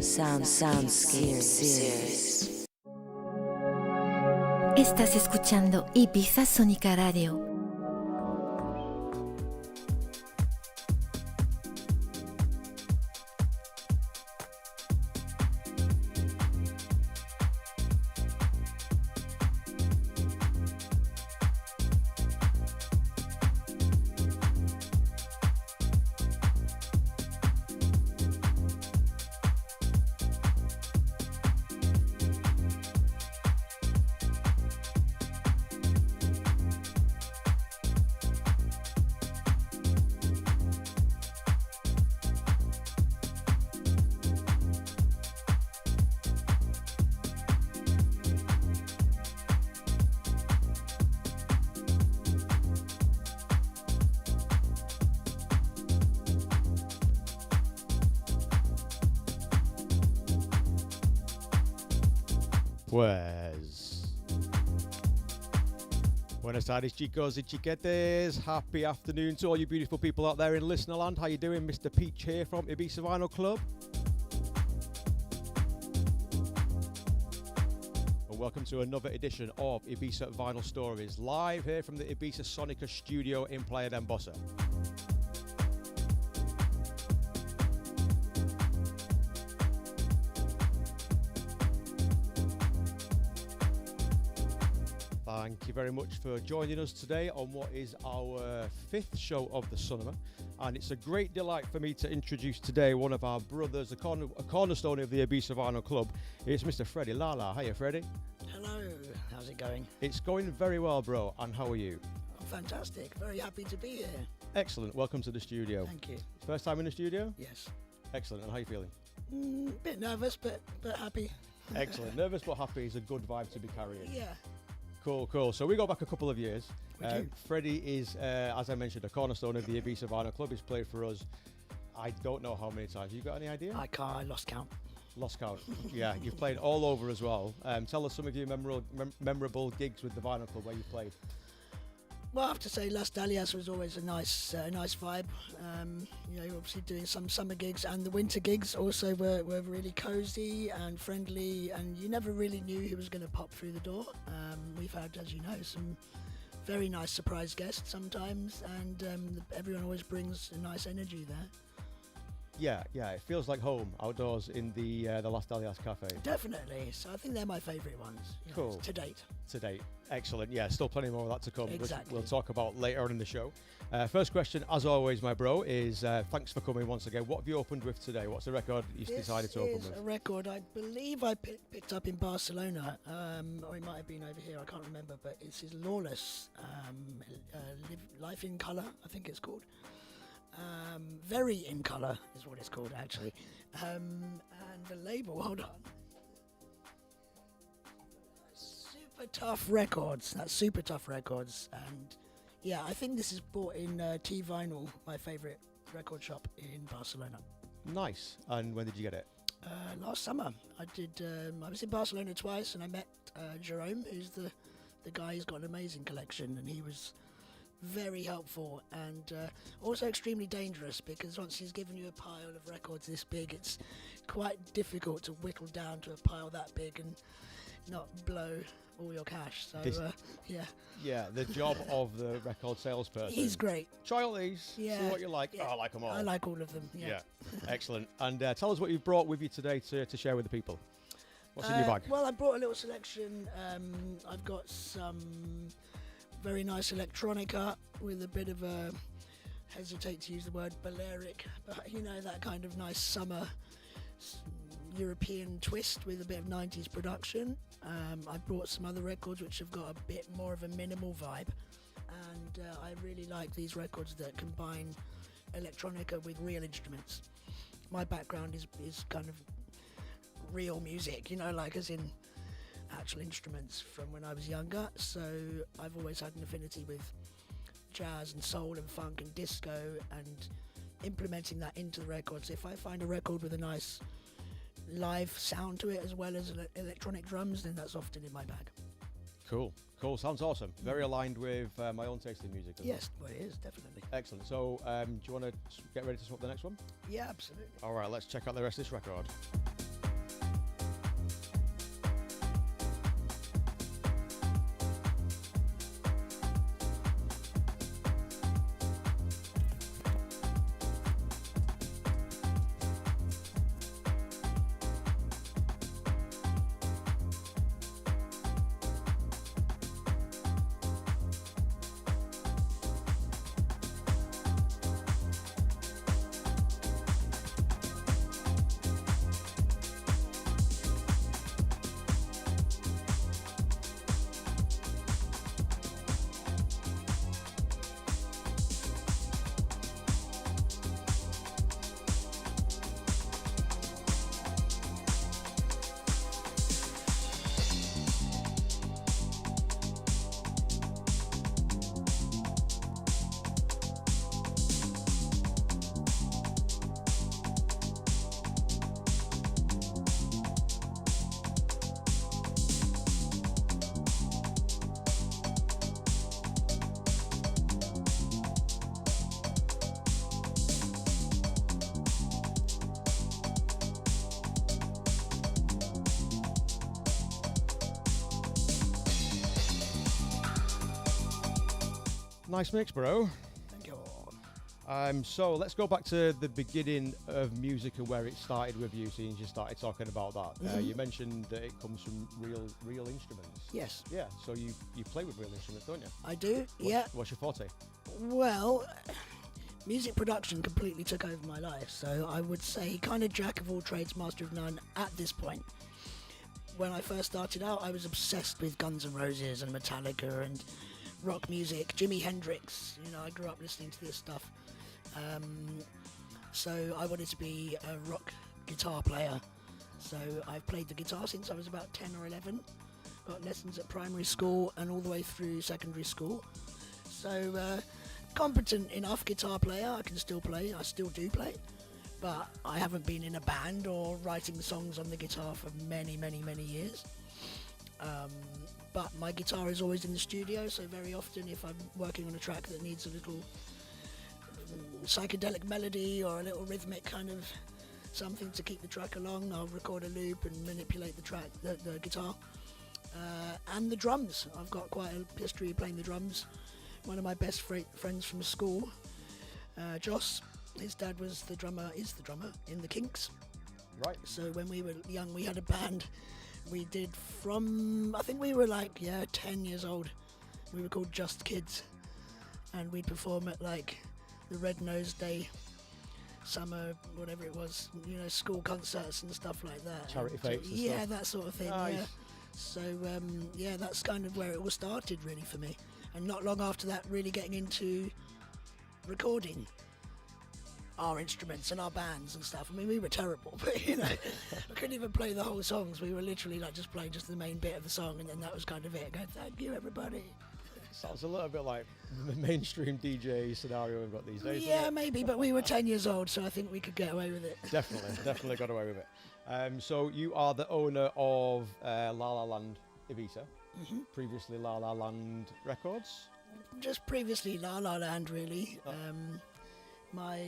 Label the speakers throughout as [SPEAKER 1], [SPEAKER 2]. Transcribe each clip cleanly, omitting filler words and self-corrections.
[SPEAKER 1] Series.
[SPEAKER 2] Estás escuchando Ibiza Sonica Radio.
[SPEAKER 3] Pues buenas tardes, chicos y chiquetes. Happy afternoon to all you beautiful people out there in listener land. How you doing? Mr Piích here from Ibiza Vinyl Club. And welcome to another edition of Ibiza Vinyl Stories, live here from the Ibiza Sonica studio in Playa d'Embossa. Thank you very much for joining us today on what is our fifth show of the summer, and it's a great delight for me to introduce today one of our brothers, a cornerstone of the Ibiza Vinyl Club. It's Mr Freddy. Lala, hiya Freddy.
[SPEAKER 4] Hello, how's it going?
[SPEAKER 3] It's going very well, bro, and how are you?
[SPEAKER 4] Oh, fantastic, very happy to be here.
[SPEAKER 3] Excellent, welcome to the studio.
[SPEAKER 4] Thank you.
[SPEAKER 3] First time in the studio?
[SPEAKER 4] Yes.
[SPEAKER 3] Excellent, and how are you feeling?
[SPEAKER 4] Bit nervous, but happy.
[SPEAKER 3] Excellent, nervous but happy is a good vibe to be carrying.
[SPEAKER 4] Yeah.
[SPEAKER 3] Cool. So we go back a couple of years.
[SPEAKER 4] We do.
[SPEAKER 3] Freddie is, as I mentioned, a cornerstone of the Ibiza Vinyl Club. He's played for us, I don't know how many times. You got any idea?
[SPEAKER 4] I can't, I lost count.
[SPEAKER 3] Lost count. Yeah, you've played all over as well. Tell us some of your memorable gigs with the Vinyl Club where you played.
[SPEAKER 4] Well, I have to say Las Dalias was always a nice vibe. Obviously doing some summer gigs, and the winter gigs also were really cosy and friendly, and you never really knew who was going to pop through the door. We've had, as you know, some very nice surprise guests sometimes, and everyone always brings a nice energy there.
[SPEAKER 3] Yeah, it feels like home outdoors in the Las Dalias Cafe.
[SPEAKER 4] Definitely. So I think they're my favourite ones.
[SPEAKER 3] Cool.
[SPEAKER 4] To date.
[SPEAKER 3] Excellent. Yeah, still plenty more of that to come.
[SPEAKER 4] Exactly.
[SPEAKER 3] We'll talk about later on in the show. First question, as always, my bro, is thanks for coming once again. What have you opened with today? What's the record you decided to open with?
[SPEAKER 4] This is a record I believe I picked up in Barcelona, or it might have been over here, I can't remember, but it's his Lawless, Life in Colour, I think it's called. Very in colour is what it's called actually, and the label, hold on, Super Tough Records. That's Super Tough Records, and yeah, I think this is bought in T Vinyl, my favourite record shop in Barcelona.
[SPEAKER 3] Nice. And when did you get it?
[SPEAKER 4] Last summer. I was in Barcelona twice, and I met Jerome, who's the guy who's got an amazing collection, and he was very helpful and also extremely dangerous, because once he's given you a pile of records this big, it's quite difficult to whittle down to a pile that big and not blow all your cash. So
[SPEAKER 3] Yeah, the job of the record salesperson.
[SPEAKER 4] He's great.
[SPEAKER 3] Try all these, see what you like.
[SPEAKER 4] Yeah.
[SPEAKER 3] Oh, I like them all.
[SPEAKER 4] I like all of them. Yeah.
[SPEAKER 3] Excellent. And tell us what you've brought with you today to share with the people. What's in your bag?
[SPEAKER 4] Well, I brought a little selection. I've got some very nice electronica with a bit of a, hesitate to use the word Balearic, but you know, that kind of nice summer European twist with a bit of 90s production. I brought some other records which have got a bit more of a minimal vibe, and I really like these records that combine electronica with real instruments. My background is kind of real music, you know, like as in actual instruments from when I was younger, so I've always had an affinity with jazz and soul and funk and disco, and implementing that into the records. If I find a record with a nice live sound to it as well as electronic drums, then that's often in my bag.
[SPEAKER 3] Cool. Sounds awesome. Very aligned with my own taste in music.
[SPEAKER 4] Yes, well, it is, definitely.
[SPEAKER 3] Excellent. So do you want to get ready to swap the next one?
[SPEAKER 4] Yeah, absolutely.
[SPEAKER 3] All right, let's check out the rest of this record. Nice mix, bro.
[SPEAKER 4] Thank you.
[SPEAKER 3] So let's go back to the beginning of music and where it started with you, since you started talking about that. You mentioned that it comes from real instruments.
[SPEAKER 4] Yes.
[SPEAKER 3] Yeah, so you play with real instruments, don't you?
[SPEAKER 4] I do, yeah.
[SPEAKER 3] What's your forte?
[SPEAKER 4] Well, music production completely took over my life, so I would say kind of jack of all trades, master of none at this point. When I first started out, I was obsessed with Guns N' Roses and Metallica and rock music, Jimi Hendrix. You know, I grew up listening to this stuff. So I wanted to be a rock guitar player. So I've played the guitar since I was about 10 or 11. Got lessons at primary school and all the way through secondary school. So competent enough guitar player. I can still play. I still do play. But I haven't been in a band or writing songs on the guitar for many, many, many years. But my guitar is always in the studio, so very often if I'm working on a track that needs a little psychedelic melody or a little rhythmic kind of something to keep the track along, I'll record a loop and manipulate the guitar. And the drums. I've got quite a history playing the drums. One of my best friends from school, Joss, his dad is the drummer in the Kinks.
[SPEAKER 3] Right.
[SPEAKER 4] So when we were young, we had a band. We did from, I think we were 10 years old. We were called Just Kids. And we'd perform at the Red Nose Day, summer, whatever it was, school concerts and stuff like that.
[SPEAKER 3] Charity fates and
[SPEAKER 4] yeah,
[SPEAKER 3] stuff.
[SPEAKER 4] that sort of thing,
[SPEAKER 3] Nice.
[SPEAKER 4] yeah. So, that's kind of where it all started, really, for me. And not long after that, really getting into recording our instruments and our bands and stuff. I mean, we were terrible, but I couldn't even play the whole songs. We were literally just playing just the main bit of the song, and then that was kind of it. Go, thank you, everybody.
[SPEAKER 3] Sounds a little bit like the mainstream DJ scenario we've got these days.
[SPEAKER 4] Yeah,
[SPEAKER 3] doesn't it?
[SPEAKER 4] maybe, but we were 10 years old, so I think we could get away with it.
[SPEAKER 3] Definitely got away with it. So you are the owner of La La Land Ibiza, previously La La Land Records.
[SPEAKER 4] Just previously La La Land, really.
[SPEAKER 3] Oh.
[SPEAKER 4] My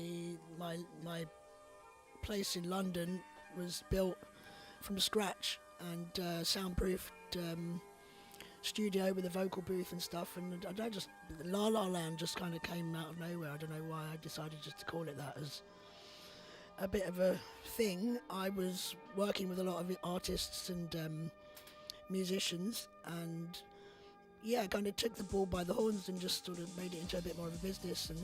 [SPEAKER 4] place in London was built from scratch and soundproofed studio with a vocal booth and stuff, and La La Land just kind of came out of nowhere. I don't know why I decided just to call it that as a bit of a thing. I was working with a lot of artists and musicians, and kind of took the ball by the horns and just sort of made it into a bit more of a business, and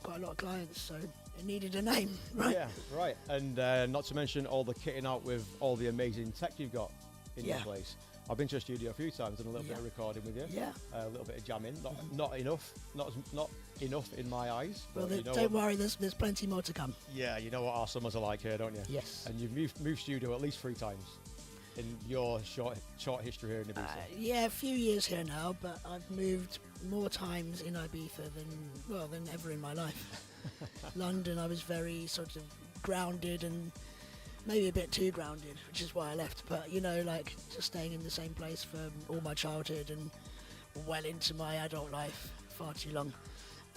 [SPEAKER 4] quite a lot of clients, so it needed a name, right?
[SPEAKER 3] Yeah, right. And not to mention all the kitting out with all the amazing tech you've got in your place. I've been to a studio a few times and a little bit of recording with you. Yeah. A little bit of jamming. Not enough in my eyes.
[SPEAKER 4] Well, don't worry, there's plenty more to come.
[SPEAKER 3] Yeah, you know what our summers are like here, don't you?
[SPEAKER 4] Yes.
[SPEAKER 3] And you've moved studio at least 3 times in your short history here in Ibiza.
[SPEAKER 4] A few years here now, but I've moved more times in Ibiza than ever in my life. London, I was very sort of grounded and maybe a bit too grounded, which is why I left. But just staying in the same place for all my childhood and well into my adult life, far too long.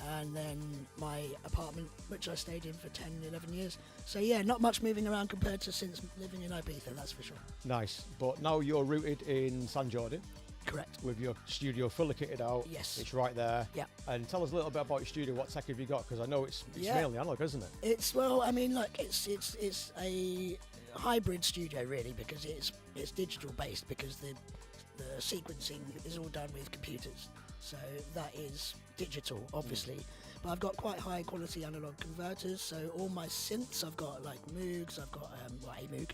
[SPEAKER 4] And then my apartment, which I stayed in for 10, 11 years. So not much moving around compared to since living in Ibiza, that's for sure.
[SPEAKER 3] Nice. But now you're rooted in San Jordan.
[SPEAKER 4] Correct.
[SPEAKER 3] With your studio fully kitted out.
[SPEAKER 4] Yes.
[SPEAKER 3] It's right there.
[SPEAKER 4] Yeah.
[SPEAKER 3] And tell us a little bit about your studio. What tech have you got? Because I know it's mainly analog, isn't it?
[SPEAKER 4] It's a hybrid studio, really, because it's digital based, because the sequencing is all done with computers. So that is digital, obviously. But I've got quite high quality analog converters. So all my synths, I've got Moogs, I've got a Moog,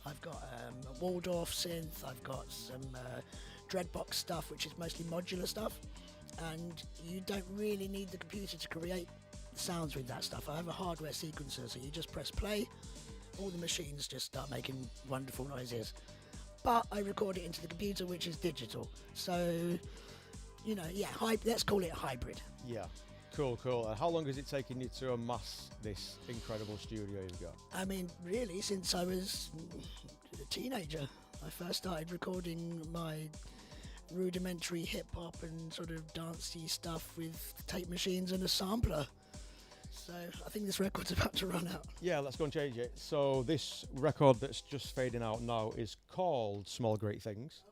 [SPEAKER 4] I've got a Waldorf synth, I've got some Dreadbox stuff, which is mostly modular stuff. And you don't really need the computer to create sounds with that stuff. I have a hardware sequencer, so you just press play, all the machines just start making wonderful noises. But I record it into the computer, which is digital. So, let's call it hybrid.
[SPEAKER 3] Yeah. Cool. And how long has it taken you to amass this incredible studio you've got?
[SPEAKER 4] I mean, really, since I was a teenager. I first started recording my rudimentary hip-hop and sort of dancey stuff with tape machines and a sampler. So I think this record's about to run out.
[SPEAKER 3] Yeah, let's go and change it. So this record that's just fading out now is called Small Great Things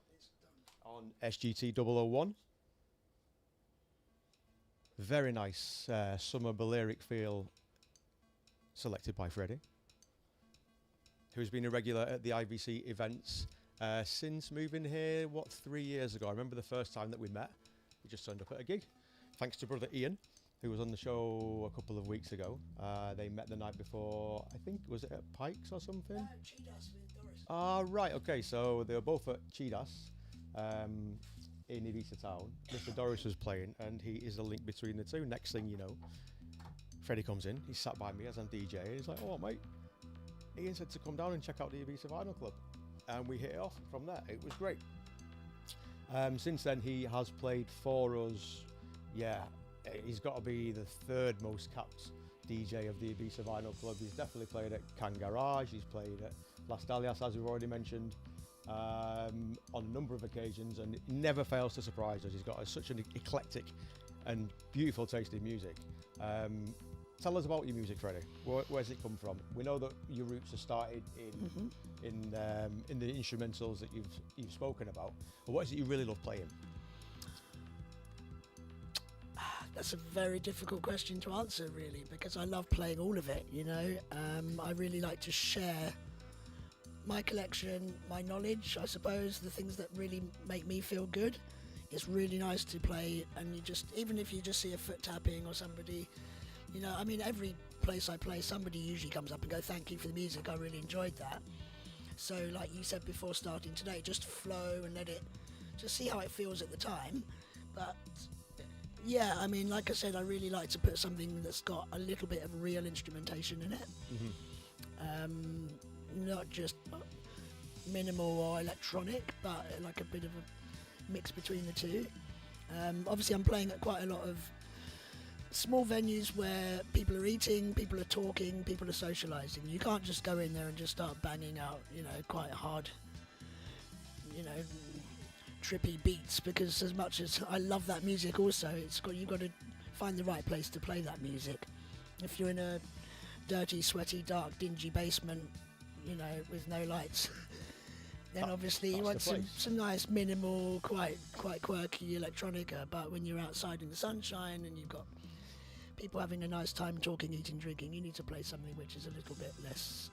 [SPEAKER 3] on SGT 001. Very nice summer Balearic feel, selected by Freddy, who's been a regular at the IVC events since moving here, 3 years ago. I remember the first time that we met. We just turned up at a gig, thanks to brother Ian, who was on the show a couple of weeks ago. They met the night before, I think, was it at Piike's or something?
[SPEAKER 4] Cheetahs with Doris.
[SPEAKER 3] Ah, right, okay, so they were both at Cheetahs in Ibiza town. Mr Doris was playing, and he is the link between the two. Next thing you know, Freddy comes in, he's sat by me as I'm DJ, and he's like, oh mate, Ian said to come down and check out the Ibiza Vinyl Club. And we hit it off from there. It was great. Since then, he has played for us. Yeah, he's got to be the third most capped DJ of the Ibiza Vinyl Club. He's definitely played at Can Garage. He's played at Las Dalias, as we've already mentioned, on a number of occasions, and it never fails to surprise us. He's got such an eclectic and beautiful taste in music. Tell us about your music, Freddy. Where's it come from? We know that your roots are started in the instrumentals that you've spoken about. But what is it you really love playing?
[SPEAKER 4] That's a very difficult question to answer, really, because I love playing all of it. You know, I really like to share my collection, my knowledge, I suppose, the things that really make me feel good. It's really nice to play, and even if you just see a foot tapping or somebody. You know, I mean, every place I play, somebody usually comes up and go, thank you for the music, I really enjoyed that. So, like you said before starting today, just flow and just see how it feels at the time. But, yeah, I mean, like I said, I really like to put something that's got a little bit of real instrumentation in it. Not just minimal or electronic, but like a bit of a mix between the two. Obviously, I'm playing at quite a lot of small venues where people are eating, people are talking, people are socialising. You can't just go in there and just start banging out, you know, quite hard, you know, trippy beats, because as much as I love that music also, you've got to find the right place to play that music. If you're in a dirty, sweaty, dark, dingy basement, you know, with no lights, then obviously you want some nice minimal, quite quirky electronica. But when you're outside in the sunshine and you've got people having a nice time talking, eating, drinking, you need to play something which is a little bit less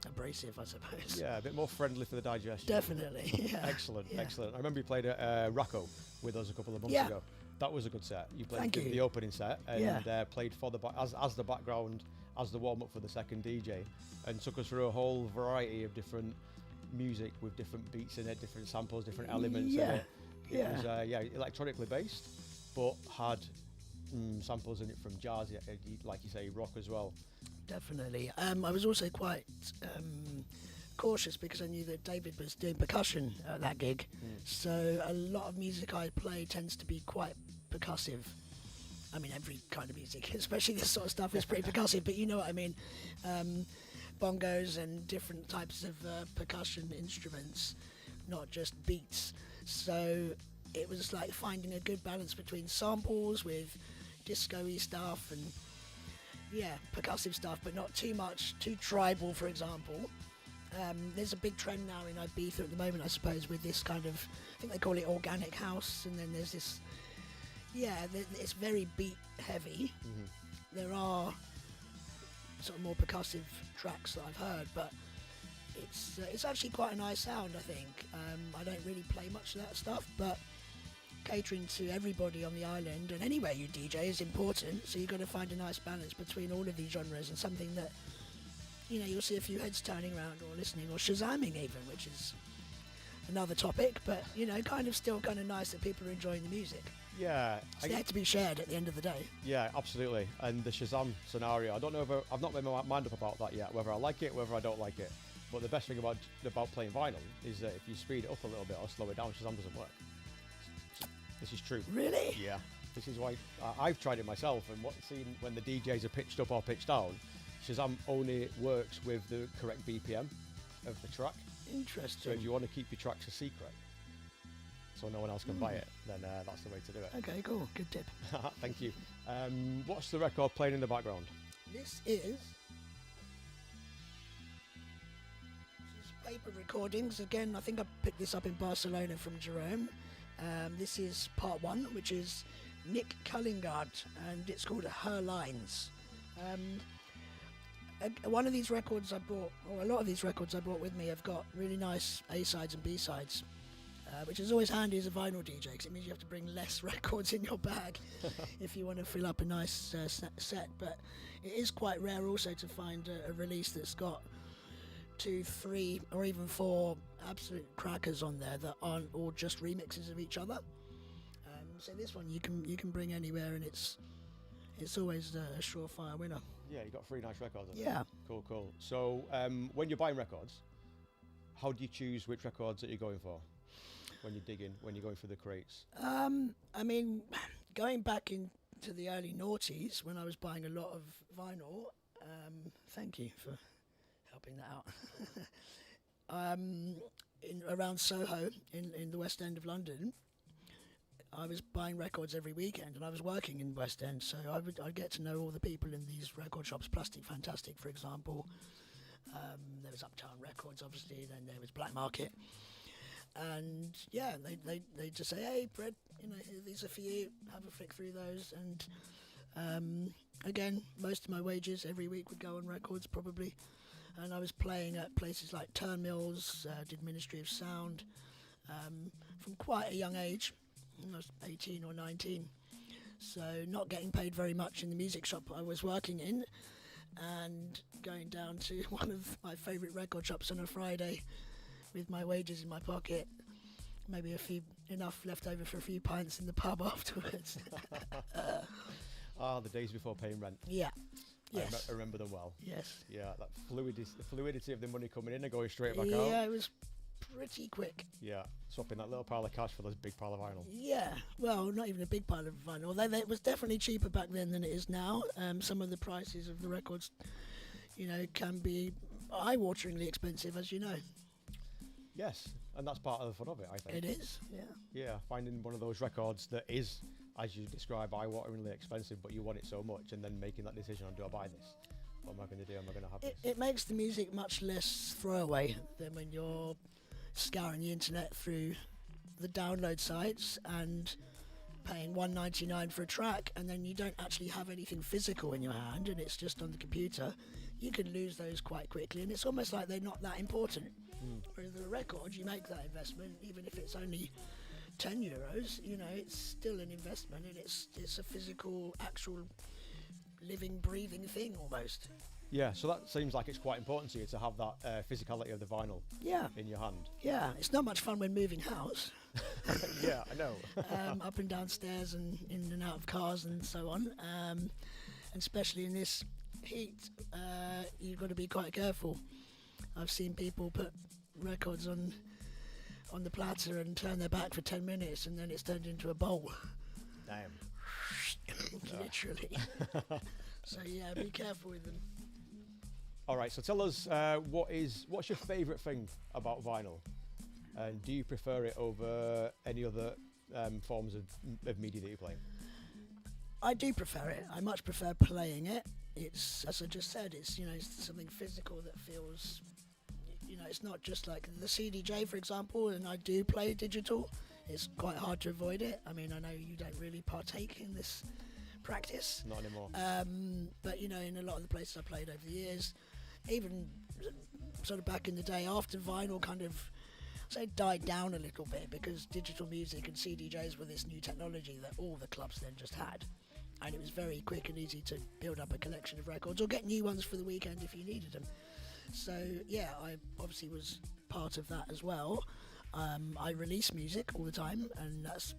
[SPEAKER 4] abrasive, I suppose.
[SPEAKER 3] Yeah, a bit more friendly for the digestion.
[SPEAKER 4] Definitely. Yeah.
[SPEAKER 3] Excellent,
[SPEAKER 4] Yeah.
[SPEAKER 3] excellent. I remember you played at Rocco with us a couple of months ago. That was a good set. You played the opening set and played for as the background, as the warm up for the second DJ, and took us through a whole variety of different music with different beats in it, different samples, different elements in it. It was electronically based, but had samples in it from jazz, like you say, rock as well.
[SPEAKER 4] Definitely. I was also quite cautious because I knew that David was doing percussion at that gig. So a lot of music I play tends to be quite percussive. I mean, every kind of music, especially this sort of stuff, is pretty percussive, but you know what I mean. Bongos and different types of percussion instruments, not just beats. So it was like finding a good balance between samples with disco-y stuff and percussive stuff, but not too much, too tribal, for example. There's a big trend now in Ibiza at the moment, I suppose, with this kind of, I think they call it organic house, and then there's this, it's very beat heavy. There are sort of more percussive tracks that I've heard, but it's actually quite a nice sound, I think. I don't really play much of that stuff, but catering to everybody on the island and anywhere you DJ is important, so you've got to find a nice balance between all of these genres, and something that, you know, you'll see a few heads turning around or listening or shazamming even, which is another topic, but, you know, kind of still kind of nice that people are enjoying the music.
[SPEAKER 3] Yeah.
[SPEAKER 4] It's there to be shared at the end of the day.
[SPEAKER 3] Yeah, absolutely. And the Shazam scenario, I don't know if I've not made my mind up about that yet, whether I like it, whether I don't like it. But the best thing about playing vinyl is that if you speed it up a little bit or slow it down, Shazam doesn't work. This is true.
[SPEAKER 4] Really?
[SPEAKER 3] Yeah. This is why I've tried it myself, and seeing when the DJs are pitched up or pitched down, Shazam only works with the correct BPM of the track.
[SPEAKER 4] Interesting.
[SPEAKER 3] So if you want to keep your tracks a secret, so no one else can buy it, then that's the way to do it.
[SPEAKER 4] Okay, cool. Good tip.
[SPEAKER 3] Thank you. What's the record playing in the background?
[SPEAKER 4] This is paper recordings. Again, I think I picked this up in Barcelona from Jerome. This is part one, which is Nick Cullingard, and it's called Her Lines. One of these records I brought, or a lot of these records I brought with me, have got really nice A-sides and B-sides, which is always handy as a vinyl DJ, because it means you have to bring less records in your bag if you want to fill up a nice set. But it is quite rare also to find a release that's got 2, 3, or even 4 absolute crackers on there that aren't all just remixes of each other. So this one you can bring anywhere, and it's always a surefire winner.
[SPEAKER 3] Yeah, you got 3 nice records on
[SPEAKER 4] Yeah.
[SPEAKER 3] there. Cool. So when you're buying records, how do you choose which records that you're going for when you're digging, when you're going through the crates?
[SPEAKER 4] I mean, going back into the early noughties when I was buying a lot of vinyl, thank you for helping that out. Around Soho in the West End of London, I was buying records every weekend, and I was working in West End, so I'd get to know all the people in these record shops. Plastic Fantastic, for example. There was Uptown Records, obviously. Then there was Black Market, and yeah, they just say, "Hey, Fred, these are for you. Have a flick through those." And again, most of my wages every week would go on records, probably. And I was playing at places like Turnmills, did Ministry of Sound from quite a young age. I was 18 or 19, so not getting paid very much in the music shop I was working in, and going down to one of my favourite record shops on a Friday with my wages in my pocket, maybe enough left over for a few pints in the pub afterwards.
[SPEAKER 3] The days before paying rent.
[SPEAKER 4] Yeah. Yes.
[SPEAKER 3] I remember them well.
[SPEAKER 4] Yes.
[SPEAKER 3] Yeah, that fluidity of the money coming in and going straight back out.
[SPEAKER 4] Yeah, it was pretty quick.
[SPEAKER 3] Yeah, swapping that little pile of cash for this big pile of vinyl.
[SPEAKER 4] Yeah, well, not even a big pile of vinyl, although it was definitely cheaper back then than it is now. Some of the prices of the records, can be eye-wateringly expensive, as you know.
[SPEAKER 3] Yes, and that's part of the fun of it, I think.
[SPEAKER 4] It is, yeah.
[SPEAKER 3] Yeah, finding one of those records that is, as you describe, eye-wateringly expensive, but you want it so much, and then making that decision on, do I buy this? What am I going to do? Am I going to have this?
[SPEAKER 4] It makes the music much less throwaway than when you're scouring the internet through the download sites and paying $1.99 for a track, and then you don't actually have anything physical in your hand and it's just on the computer. You can lose those quite quickly, and it's almost like they're not that important. Whereas the record, you make that investment, even if it's only €10, it's still an investment, and it's a physical, actual living, breathing thing almost.
[SPEAKER 3] Yeah, so that seems like it's quite important to you to have that physicality of the vinyl in your hand. Yeah,
[SPEAKER 4] it's not much fun when moving house.
[SPEAKER 3] Yeah, I know.
[SPEAKER 4] Up and down stairs and in and out of cars and so on. And especially in this heat, you've got to be quite careful. I've seen people put records on the platter and turn their back for 10 minutes, and then it's turned into a bowl.
[SPEAKER 3] Damn.
[SPEAKER 4] Literally. So yeah, be careful with them.
[SPEAKER 3] All right, so tell us what's your favourite thing about vinyl, and do you prefer it over any other forms of media that you play?
[SPEAKER 4] I do prefer it. I much prefer playing it. It's, as I just said, it's it's something physical that feels, it's not just like the CDJ, for example, and I do play digital. It's quite hard to avoid it. I mean, I know you don't really partake in this practice.
[SPEAKER 3] Not anymore.
[SPEAKER 4] But in a lot of the places I played over the years, even sort of back in the day after vinyl kind of, say, died down a little bit, because digital music and CDJs were this new technology that all the clubs then just had. And it was very quick and easy to build up a collection of records or get new ones for the weekend if you needed them. So yeah, I obviously was part of that as well. I release music all the time, and that's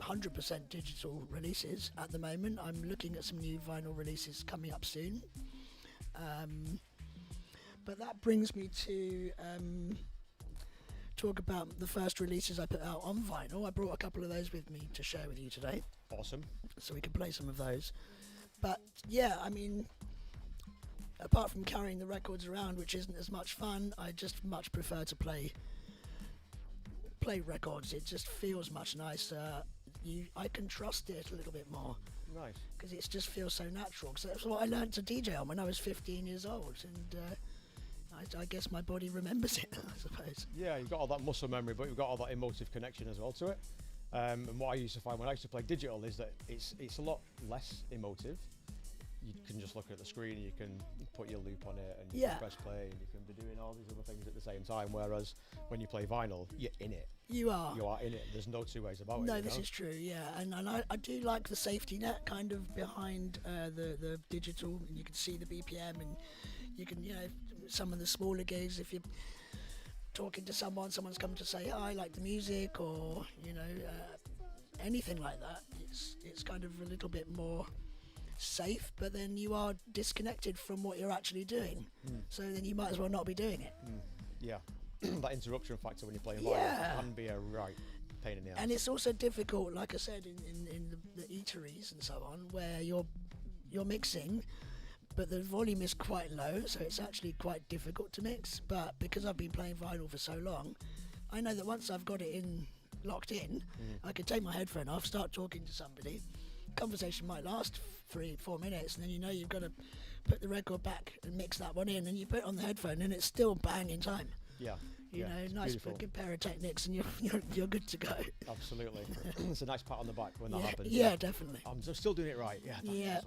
[SPEAKER 4] 100% digital releases at the moment. I'm looking at some new vinyl releases coming up soon. But that brings me to talk about the first releases I put out on vinyl. I brought a couple of those with me to share with you today.
[SPEAKER 3] Awesome.
[SPEAKER 4] So we can play some of those. But yeah, I mean, apart from carrying the records around, which isn't as much fun, I just much prefer to play records. It just feels much nicer. I can trust it a little bit more.
[SPEAKER 3] Nice. Because
[SPEAKER 4] it just feels so natural. Because that's what I learned to DJ on when I was 15 years old, and I guess my body remembers it, I suppose.
[SPEAKER 3] Yeah, you've got all that muscle memory, but you've got all that emotive connection as well to it. And what I used to find when I used to play digital is that it's a lot less emotive. You can just look at the screen and you can put your loop on it and you can press play and you can be doing all these other things at the same time. Whereas when you play vinyl, you're in it.
[SPEAKER 4] You are
[SPEAKER 3] in it. There's no two ways about it.
[SPEAKER 4] No, this is true. Yeah, and I do like the safety net kind of behind the digital, and you can see the BPM, and you can some of the smaller gigs if you're talking to someone's come to say hi, like the music, or anything like that. It's kind of a little bit more safe, but then you are disconnected from what you're actually doing. So then you might as well not be doing it.
[SPEAKER 3] Yeah, that interruption factor when you're playing vinyl can be a right pain in the ass.
[SPEAKER 4] And it's also difficult, like I said, in the eateries and so on, where you're mixing, but the volume is quite low, so it's actually quite difficult to mix. But because I've been playing vinyl for so long, I know that once I've got it locked in, I can take my headphone off, start talking to somebody. Conversation might last 3-4 minutes, and then you've got to put the record back and mix that one in, and you put it on the headphone, and it's still bang in time. Nice good pair of Technics, and you're good to go.
[SPEAKER 3] Absolutely. It's a nice pat on the back when that happens.
[SPEAKER 4] Yeah, definitely.
[SPEAKER 3] I'm just still doing it right. Yeah.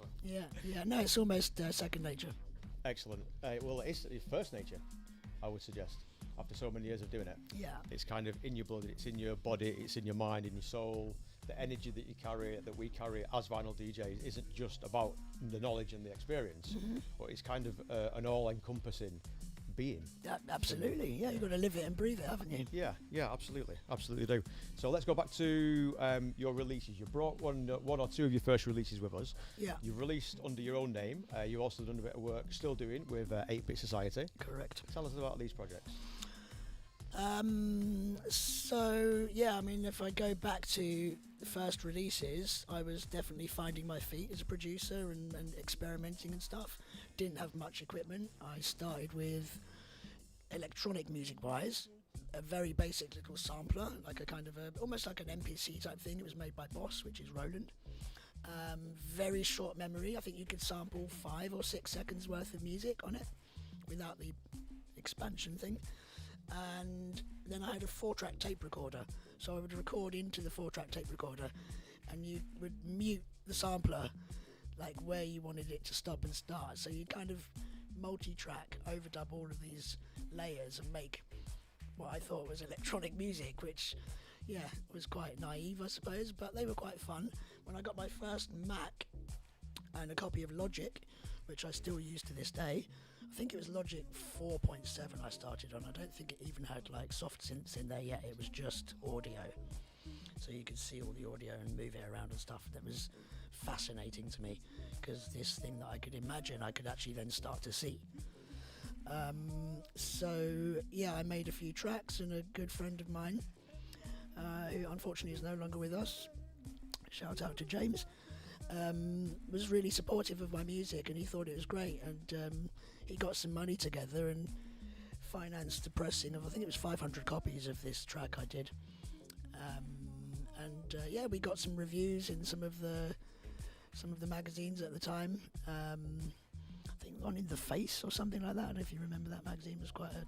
[SPEAKER 4] No, it's almost second nature.
[SPEAKER 3] Excellent. Well, it's first nature, I would suggest. After so many years of doing it, it's kind of in your blood, it's in your body, it's in your mind, in your soul. The energy that you carry, that we carry as vinyl DJs, isn't just about the knowledge and the experience, but it's kind of an all-encompassing being.
[SPEAKER 4] Absolutely, yeah. You've got to live it and breathe it, haven't you?
[SPEAKER 3] Yeah, absolutely do. So let's go back to your releases. You brought one or two of your first releases with us.
[SPEAKER 4] Yeah.
[SPEAKER 3] You've released under your own name. You've also done a bit of work, still doing, with 8-Bit Society.
[SPEAKER 4] Correct.
[SPEAKER 3] Tell us about these projects.
[SPEAKER 4] If I go back to the first releases, I was definitely finding my feet as a producer and experimenting and stuff. Didn't have much equipment. I started with electronic music wise, a very basic little sampler, like a kind of almost like an MPC type thing. It was made by Boss, which is Roland. Very short memory. I think you could sample 5 or 6 seconds worth of music on it without the expansion thing. And then I had a 4-track tape recorder, so I would record into the 4-track tape recorder, and you would mute the sampler like where you wanted it to stop and start, so you kind of multi-track, overdub all of these layers and make what I thought was electronic music, which was quite naive, I suppose, but they were quite fun. When I got my first Mac and a copy of Logic, which I still use to this day, I think it was Logic 4.7 I started on. I don't think it even had like soft synths in there yet. It was just audio, so you could see all the audio and move it around and stuff. That was fascinating to me, because this thing that I could imagine I could actually then start to see. I made a few tracks, and a good friend of mine, who unfortunately is no longer with us, shout out to James, was really supportive of my music, and he thought it was great, and he got some money together and financed the pressing of, I think it was 500 copies of this track I did. We got some reviews in some of the magazines at the time. I think one in The Face or something like that. I don't know if you remember that magazine. It was quite a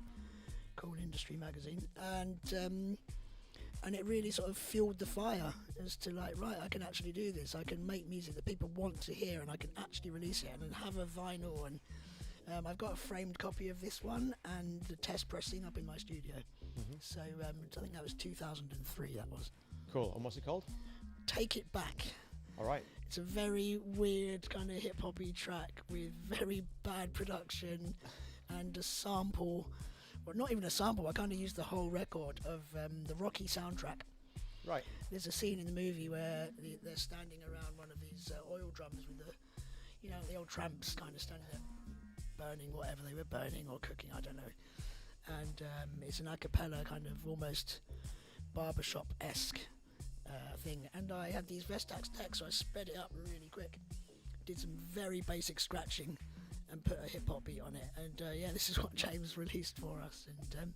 [SPEAKER 4] cool industry magazine, and it really sort of fueled the fire as to like, right, I can actually do this. I can make music that people want to hear, and I can actually release it and have a vinyl. And I've got a framed copy of this one and the test pressing up in my studio. So I think that was 2003. That was
[SPEAKER 3] cool. And what's it called?
[SPEAKER 4] Take It Back.
[SPEAKER 3] All right.
[SPEAKER 4] It's a very weird kind of hip-hoppy track with very bad production and a sample. Well, not even a sample. I kind of used the whole record of the Rocky soundtrack.
[SPEAKER 3] Right.
[SPEAKER 4] There's a scene in the movie where they're standing around one of these oil drums with the old tramps kind of standing there burning whatever they were burning or cooking, I don't know. And it's an a cappella kind of almost barbershop-esque thing. And I had these Vestax decks, so I sped it up really quick. Did some very basic scratching and put a hip-hop beat on it. And this is what James released for us. And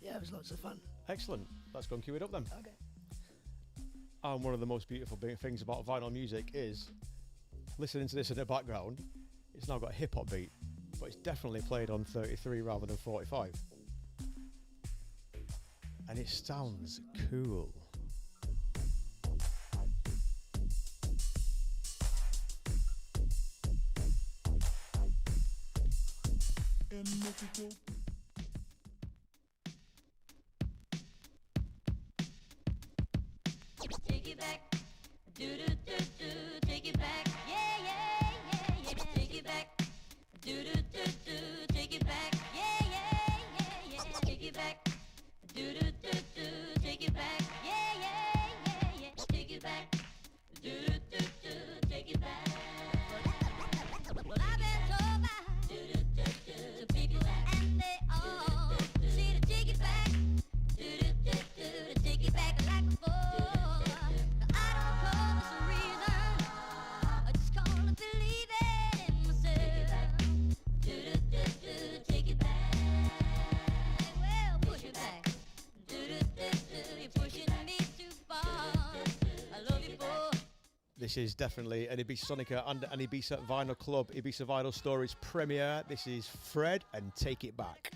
[SPEAKER 4] it was lots of fun.
[SPEAKER 3] Excellent. Let's go and cue it up then.
[SPEAKER 4] Okay.
[SPEAKER 3] And one of the most beautiful things about vinyl music is listening to this in the background. It's now got a hip-hop beat, but it's definitely played on 33 rather than 45. And it sounds cool.
[SPEAKER 5] Take it back, do do do do. Take it back, yeah yeah yeah yeah. Take it back, do do do do. Take it back, yeah yeah yeah yeah. Take it back, do do do do. Take it back, yeah yeah yeah yeah. Take it back, do do do do. Take it back. Well, I've been told by do do do do people, and they all say to take it back, do do do do. To take it back like before.
[SPEAKER 3] This is definitely an Ibiza Sonica and an Ibiza Vinyl Club, Ibiza Vinyl Stories premiere. This is Fred and Take It Back.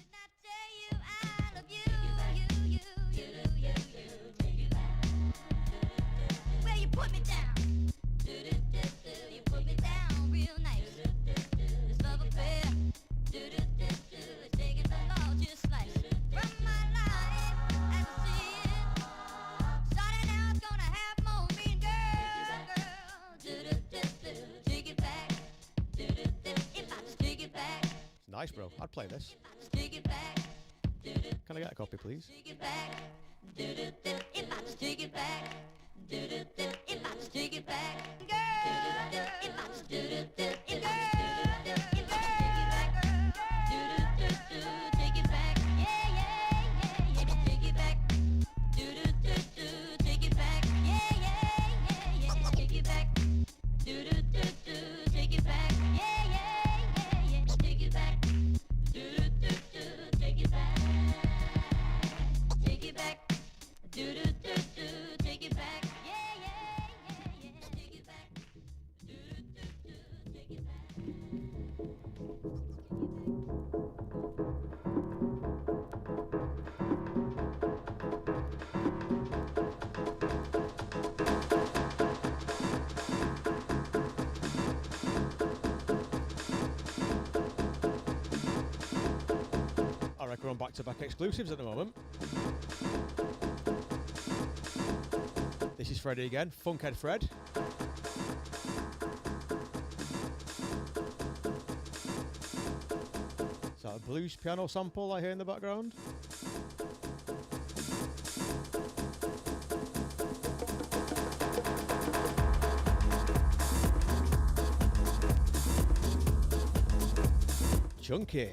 [SPEAKER 3] Nice, bro. I'd play this. Can I get a copy, please? I reckon we're on back-to-back exclusives at the moment. This is Freddy again, Funkhead Fred. Is that a blues piano sample I hear in the background? Chunky.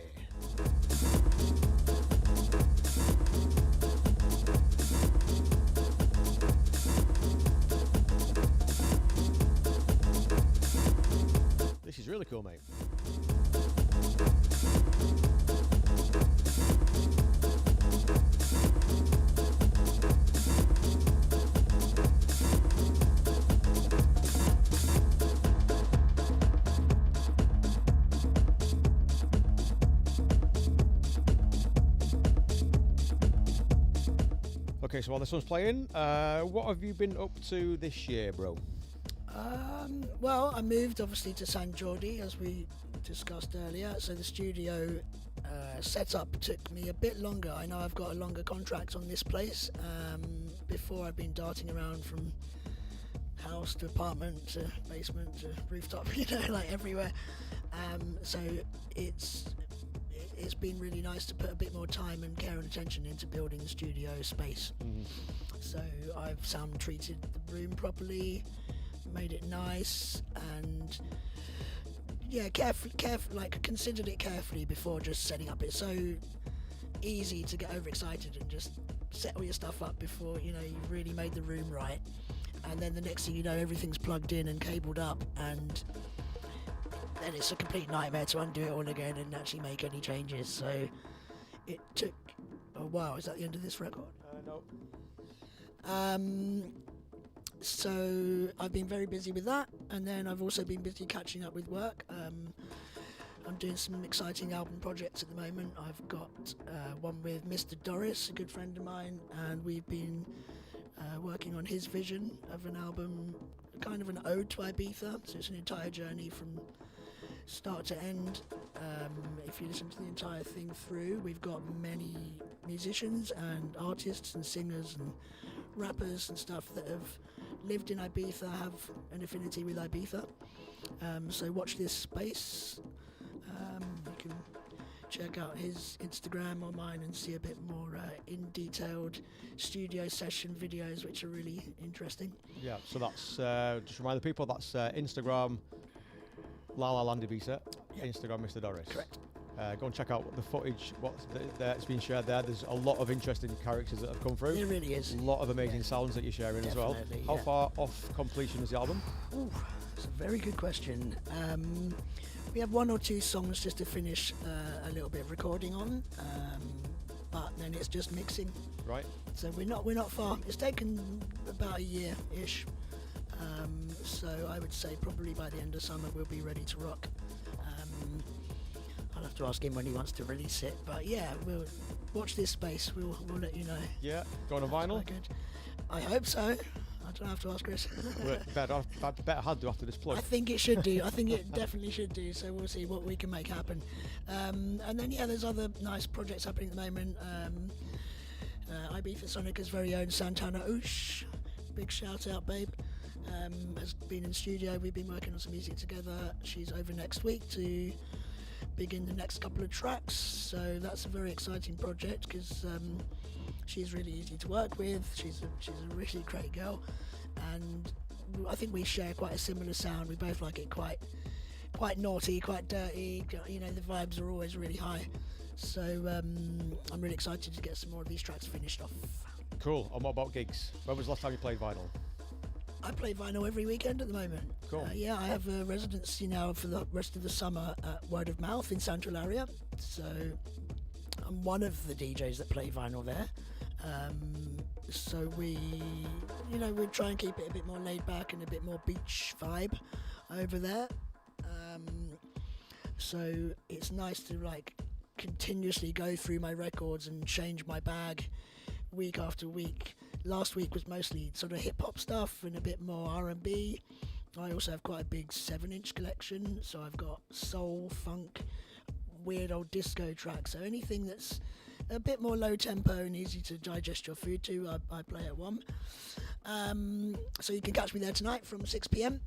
[SPEAKER 3] This is really cool, mate. Okay, so while this one's playing, what have you been up to this year, bro?
[SPEAKER 4] Well, I moved obviously to San Jordi, as we discussed earlier, so the studio setup took me a bit longer. I know I've got a longer contract on this place. Before I've been darting around from house to apartment to basement to rooftop, like everywhere. So it's been really nice to put a bit more time and care and attention into building the studio space. So I've sound treated the room properly, made it nice, and considered it carefully before just setting up. It's so easy to get overexcited and just set all your stuff up before you've really made the room right, and then the next thing you know, everything's plugged in and cabled up, and then it's a complete nightmare to undo it all again and actually make any changes. So it took a while. Is that the end of this record?
[SPEAKER 3] No.
[SPEAKER 4] So I've been very busy with that, and then I've also been busy catching up with work. I'm doing some exciting album projects at the moment. I've got one with Mr Doris, a good friend of mine, and we've been working on his vision of an album, kind of an ode to Ibiza. So it's an entire journey from start to end. If you listen to the entire thing through, we've got many musicians and artists and singers and rappers and stuff that have lived in Ibiza, have an affinity with Ibiza. So watch this space. You can check out his Instagram or mine and see a bit more in detailed studio session videos, which are really interesting.
[SPEAKER 3] Yeah, so that's, just remind the people, that's Instagram, La La Land Ibiza,
[SPEAKER 4] Yeah.
[SPEAKER 3] Instagram Mr Doris.
[SPEAKER 4] Correct.
[SPEAKER 3] Go and check out the footage, that's been shared there. There's a lot of interesting characters that have come through.
[SPEAKER 4] It really is.
[SPEAKER 3] A lot of amazing sounds that you're sharing as well.
[SPEAKER 4] Definitely,
[SPEAKER 3] How
[SPEAKER 4] yeah.
[SPEAKER 3] far off completion is the album?
[SPEAKER 4] Ooh, that's a very good question. We have one or two songs just to finish a little bit of recording on, but then it's just mixing.
[SPEAKER 3] Right.
[SPEAKER 4] So we're not far. It's taken about a year-ish. So I would say probably by the end of summer we'll be ready to rock. I'll have to ask him when he wants to release it, but yeah, we'll watch this space. We'll let you know.
[SPEAKER 3] Yeah. Going on vinyl?
[SPEAKER 4] Quite good. I hope so. I don't have to ask Chris.
[SPEAKER 3] better had to after this plug.
[SPEAKER 4] I think it should do. I think it definitely should do. So we'll see what we can make happen. And then there's other nice projects happening at the moment. Ibiza Sonica's very own Santana Oosh, big shout out, babe. Has been in studio. We've been working on some music together. She's over next week to begin the next couple of tracks. So that's a very exciting project because she's really easy to work with. She's a really great girl, and I think we share quite a similar sound. We both like it quite naughty, quite dirty. You know, the vibes are always really high. So I'm really excited to get some more of these tracks finished off.
[SPEAKER 3] Cool. And what about gigs? When was the last time you played vinyl?
[SPEAKER 4] I play vinyl every weekend at the moment.
[SPEAKER 3] Cool.
[SPEAKER 4] Yeah, I have a residency now for the rest of the summer at Word of Mouth in Central area. So I'm one of the DJs that play vinyl there. So we try and keep it a bit more laid back and a bit more beach vibe over there. So it's nice to continuously go through my records and change my bag week after week. Last week was mostly sort of hip-hop stuff and a bit more R&B. I also have quite a big 7-inch collection, so I've got soul, funk, weird old disco tracks. So anything that's a bit more low tempo and easy to digest your food to, I play at one. So you can catch me there tonight from 6 p.m.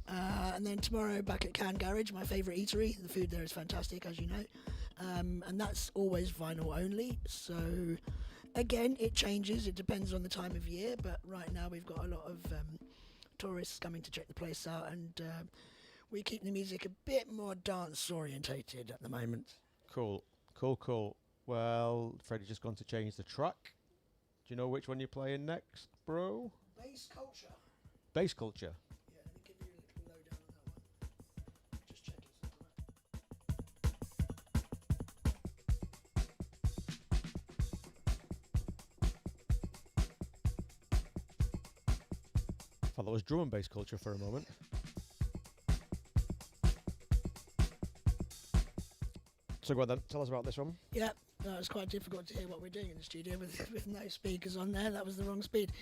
[SPEAKER 4] And then tomorrow back at Can Garage, my favourite eatery. The food there is fantastic, as you know. And that's always vinyl only. So again, it changes. It depends on the time of year. But right now we've got a lot of tourists coming to check the place out. And we keep the music a bit more dance orientated at the moment.
[SPEAKER 3] Cool. Well, Freddy's just gone to change the track. Do you know which one you're playing next, bro?
[SPEAKER 4] Bass culture.
[SPEAKER 3] Bass Culture.
[SPEAKER 4] Yeah, let me give you a little lowdown on that one. Just check it's
[SPEAKER 3] I thought that was drum and bass culture for a moment. So go on then, tell us about this one.
[SPEAKER 4] Yeah, no, it's quite difficult to hear what we're doing in the studio with no speakers on there. That was the wrong speed.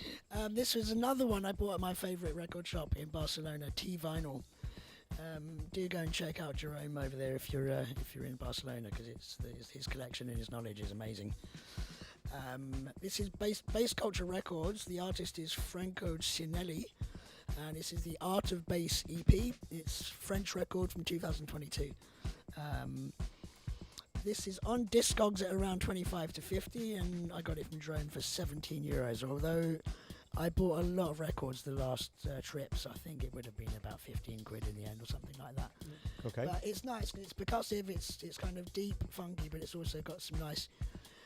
[SPEAKER 4] This was another one I bought at my favourite record shop in Barcelona, T Vinyl. Do go and check out Jerome over there if you're in Barcelona, because his collection and his knowledge is amazing. This is Bass Culture Records. The artist is Franco Cinelli, and this is the Art of Bass EP. It's French record from 2022. This is on Discogs at around 25 to 50, and I got it from Drone for €17. Although I bought a lot of records the last trip, so I think it would have been about 15 quid in the end or something like that.
[SPEAKER 3] Okay.
[SPEAKER 4] But it's nice because it's percussive, it's kind of deep, funky, but it's also got some nice,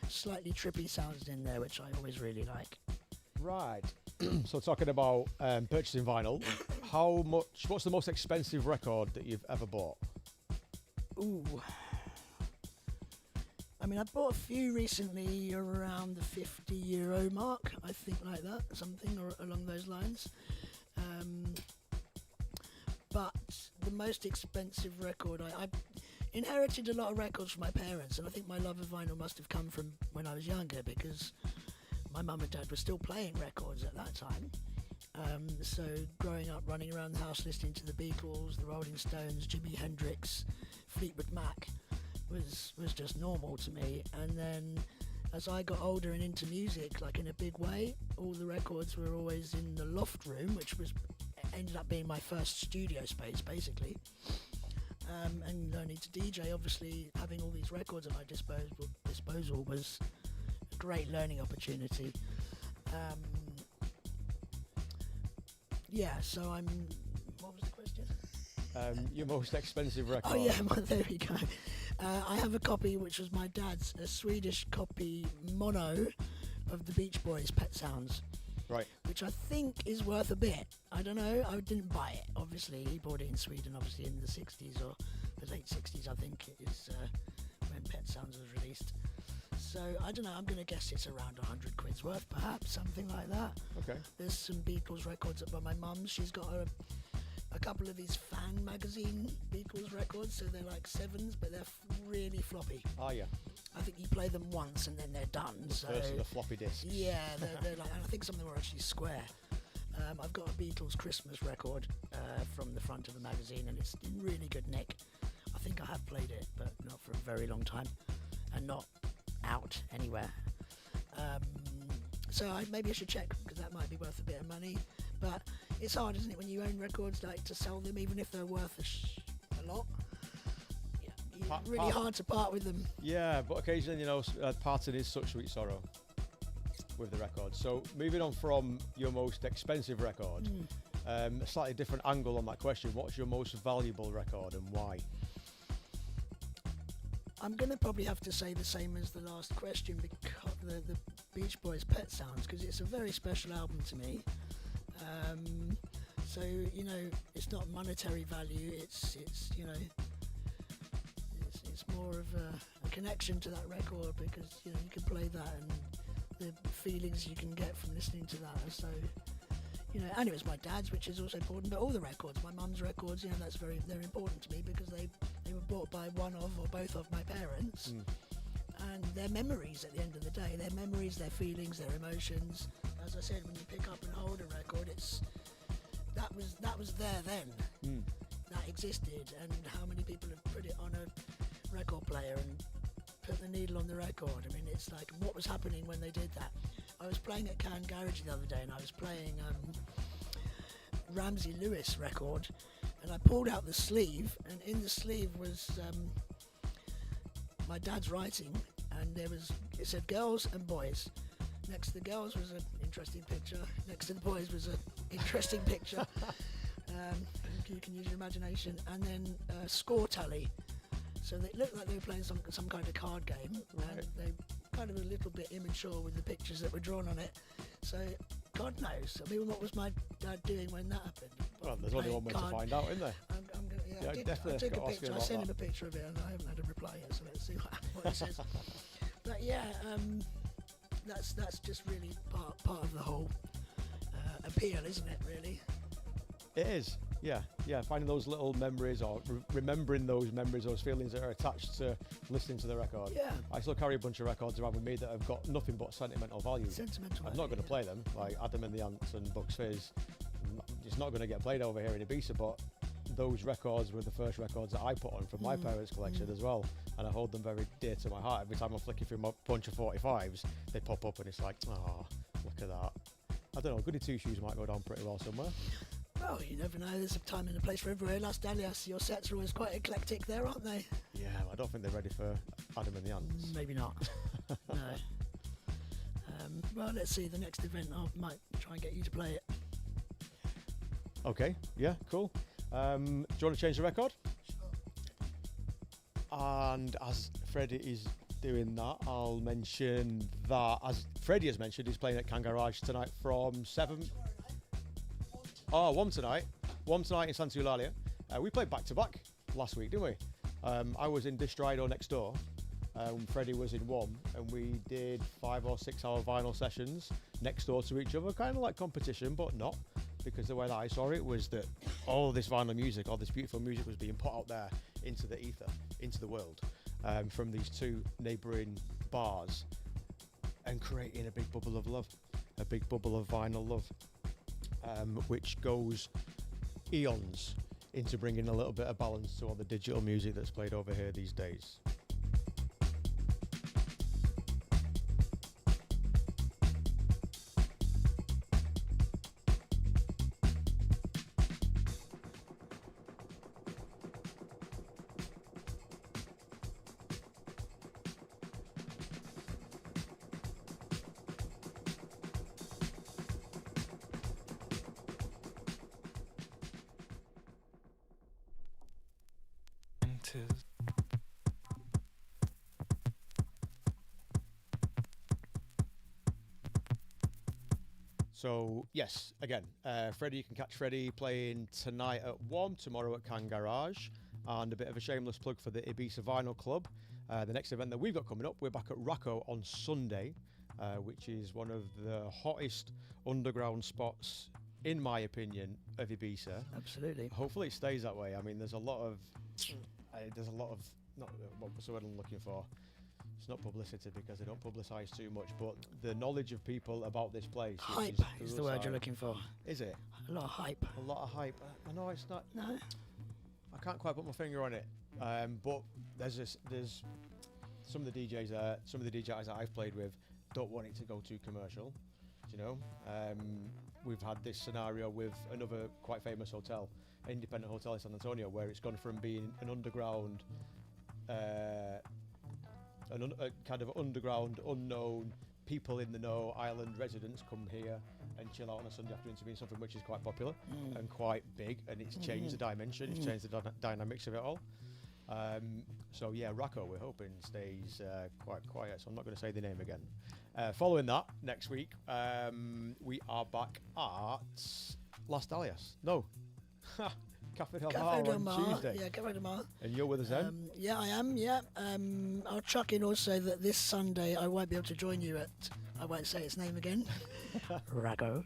[SPEAKER 4] slightly trippy sounds in there, which I always really like.
[SPEAKER 3] Right. So talking about purchasing vinyl, what's the most expensive record that you've ever bought?
[SPEAKER 4] Ooh. I mean, I bought a few recently around the €50 mark, I think, like that, something or along those lines. But the most expensive record, I inherited a lot of records from my parents, and I think my love of vinyl must have come from when I was younger, because my mum and dad were still playing records at that time. So growing up, running around the house listening to the Beatles, the Rolling Stones, Jimi Hendrix, Fleetwood Mac was just normal to me. And then as I got older and into music, like in a big way, all the records were always in the loft room, which ended up being my first studio space, basically. And learning to DJ, obviously, having all these records at my disposal was a great learning opportunity. So what was the question?
[SPEAKER 3] Your most expensive record.
[SPEAKER 4] Oh yeah, there we go. I have a copy, which was my dad's, a Swedish copy mono of the Beach Boys' Pet Sounds.
[SPEAKER 3] Right.
[SPEAKER 4] Which I think is worth a bit. I don't know, I didn't buy it, obviously. He bought it in Sweden, obviously, in the 60s or the late 60s, I think it is, when Pet Sounds was released. So, I don't know, I'm going to guess it's around 100 quid's worth, perhaps, something like that.
[SPEAKER 3] Okay.
[SPEAKER 4] There's some Beatles records up by my mum. She's got a couple of these fan magazine Beatles records, so they're like 7s, but they're really floppy.
[SPEAKER 3] Oh, yeah.
[SPEAKER 4] I think you play them once and then they're done.
[SPEAKER 3] First of the floppy discs.
[SPEAKER 4] Yeah, they're like, and I think some of them are actually square. I've got a Beatles Christmas record from the front of the magazine, and it's in really good nick. I think I have played it, but not for a very long time, and not out anywhere. So maybe I should check, because that might be worth a bit of money. But it's hard, isn't it, when you own records, like to sell them, even if they're worth a lot. Yeah, really hard to part with them.
[SPEAKER 3] Yeah, but occasionally, you know, parting is such sweet sorrow with the record. So moving on from your most expensive record, a slightly different angle on that question. What's your most valuable record and why?
[SPEAKER 4] I'm going to probably have to say the same as the last question, because the Beach Boys' Pet Sounds, because it's a very special album to me. So, you know, it's not monetary value, it's you know, it's more of a connection to that record, because, you know, you can play that and the feelings you can get from listening to that are so, you know, and it was my dad's, which is also important, but all the records, my mum's records, you know, they're important to me, because they were bought by one of or both of my parents. And their memories at the end of the day, their memories, their feelings, their emotions. As I said, when you pick up and hold a record, that was there then. That existed, and how many people have put it on a record player and put the needle on the record. I mean, it's like, what was happening when they did that? I was playing at Can Garage the other day, and I was playing Ramsey Lewis record, and I pulled out the sleeve, and in the sleeve was my dad's writing, and it said girls and boys. Next to the girls was an interesting picture. Next to the boys was an interesting picture. You can use your imagination. And then score tally. So they looked like they were playing some kind of card game.
[SPEAKER 3] Right.
[SPEAKER 4] And they kind of a little bit immature with the pictures that were drawn on it. So God knows. I mean, what was my dad doing when that happened?
[SPEAKER 3] Well, there's only one way to find out, isn't there?
[SPEAKER 4] I took a picture. I sent him a picture of it, and I haven't had a reply yet. So let's see what he says. But yeah, that's just really part of the whole appeal, isn't it? Really.
[SPEAKER 3] It is. Yeah. Finding those little memories, or remembering those memories, those feelings that are attached to listening to the record.
[SPEAKER 4] Yeah.
[SPEAKER 3] I still carry a bunch of records around with me that have got nothing but sentimental value. I'm not going to play them, like Adam and the Ants and Bucks Fizz. It's not going to get played over here in Ibiza, but those records were the first records that I put on from my parents' collection as well, and I hold them very dear to my heart. Every time I'm flicking through my bunch of 45s, they pop up and it's like, oh, look at that. I don't know, Goody Two Shoes might go down pretty well somewhere.
[SPEAKER 4] Well, you never know, there's a time and a place for everywhere. Las Dalias, your sets are always quite eclectic there, aren't they?
[SPEAKER 3] Yeah, I don't think they're ready for Adam and the Ants.
[SPEAKER 4] Maybe not. No. Well, let's see, the next event I might try and get you to play it.
[SPEAKER 3] Okay, yeah, cool. Do you want to change the record? Sure. And as Freddy is doing that, I'll mention that, as Freddy has mentioned, he's playing at Can Garage tonight from 7. Oh, one tonight in Santa Eulalia. We played back-to-back last week, didn't we? I was in Distrido next door. Freddie was in one, and we did 5 or 6 hour vinyl sessions next door to each other, kind of like competition, but not, because the way that I saw it was that all this vinyl music, all this beautiful music was being put out there into the ether, into the world, from these two neighbouring bars, and creating a big bubble of love, a big bubble of vinyl love. which goes eons into bringing a little bit of balance to all the digital music that's played over here these days. So, yes, again, Freddy, you can catch Freddy playing tonight at 1, tomorrow at Can Garage, and a bit of a shameless plug for the Ibiza Vinyl Club. The next event that we've got coming up, we're back at Racco on Sunday, which is one of the hottest underground spots, in my opinion, of Ibiza.
[SPEAKER 4] Absolutely.
[SPEAKER 3] Hopefully it stays that way. I mean, there's a lot of, not what's the word I'm looking for? It's not publicity because they don't publicise too much, but the knowledge of people about this place.
[SPEAKER 4] Hype is the word you're looking for.
[SPEAKER 3] Is it?
[SPEAKER 4] A lot of hype.
[SPEAKER 3] A lot of hype. I know it's not.
[SPEAKER 4] No.
[SPEAKER 3] I can't quite put my finger on it, but there's some of the DJs there, some of the DJs that I've played with don't want it to go too commercial. You know, we've had this scenario with another quite famous hotel, independent hotel in San Antonio, where it's gone from being an underground. A kind of underground, unknown, people in the know, island residents come here and chill out on a Sunday afternoon to being something which is quite popular and quite big, and it's changed the dimension, it's changed the dynamics of it all. So yeah, Racco, we're hoping stays quite quiet, so I'm not going to say the name again. Following that, next week, we are back at Las Dahlias. No. Cafe Del Mar on Tuesday.
[SPEAKER 4] Yeah, Cafe Del Mar.
[SPEAKER 3] And you're with us then?
[SPEAKER 4] Yeah, I am, yeah. I'll chuck in also that this Sunday I won't be able to join you at, I won't say its name again, Racco.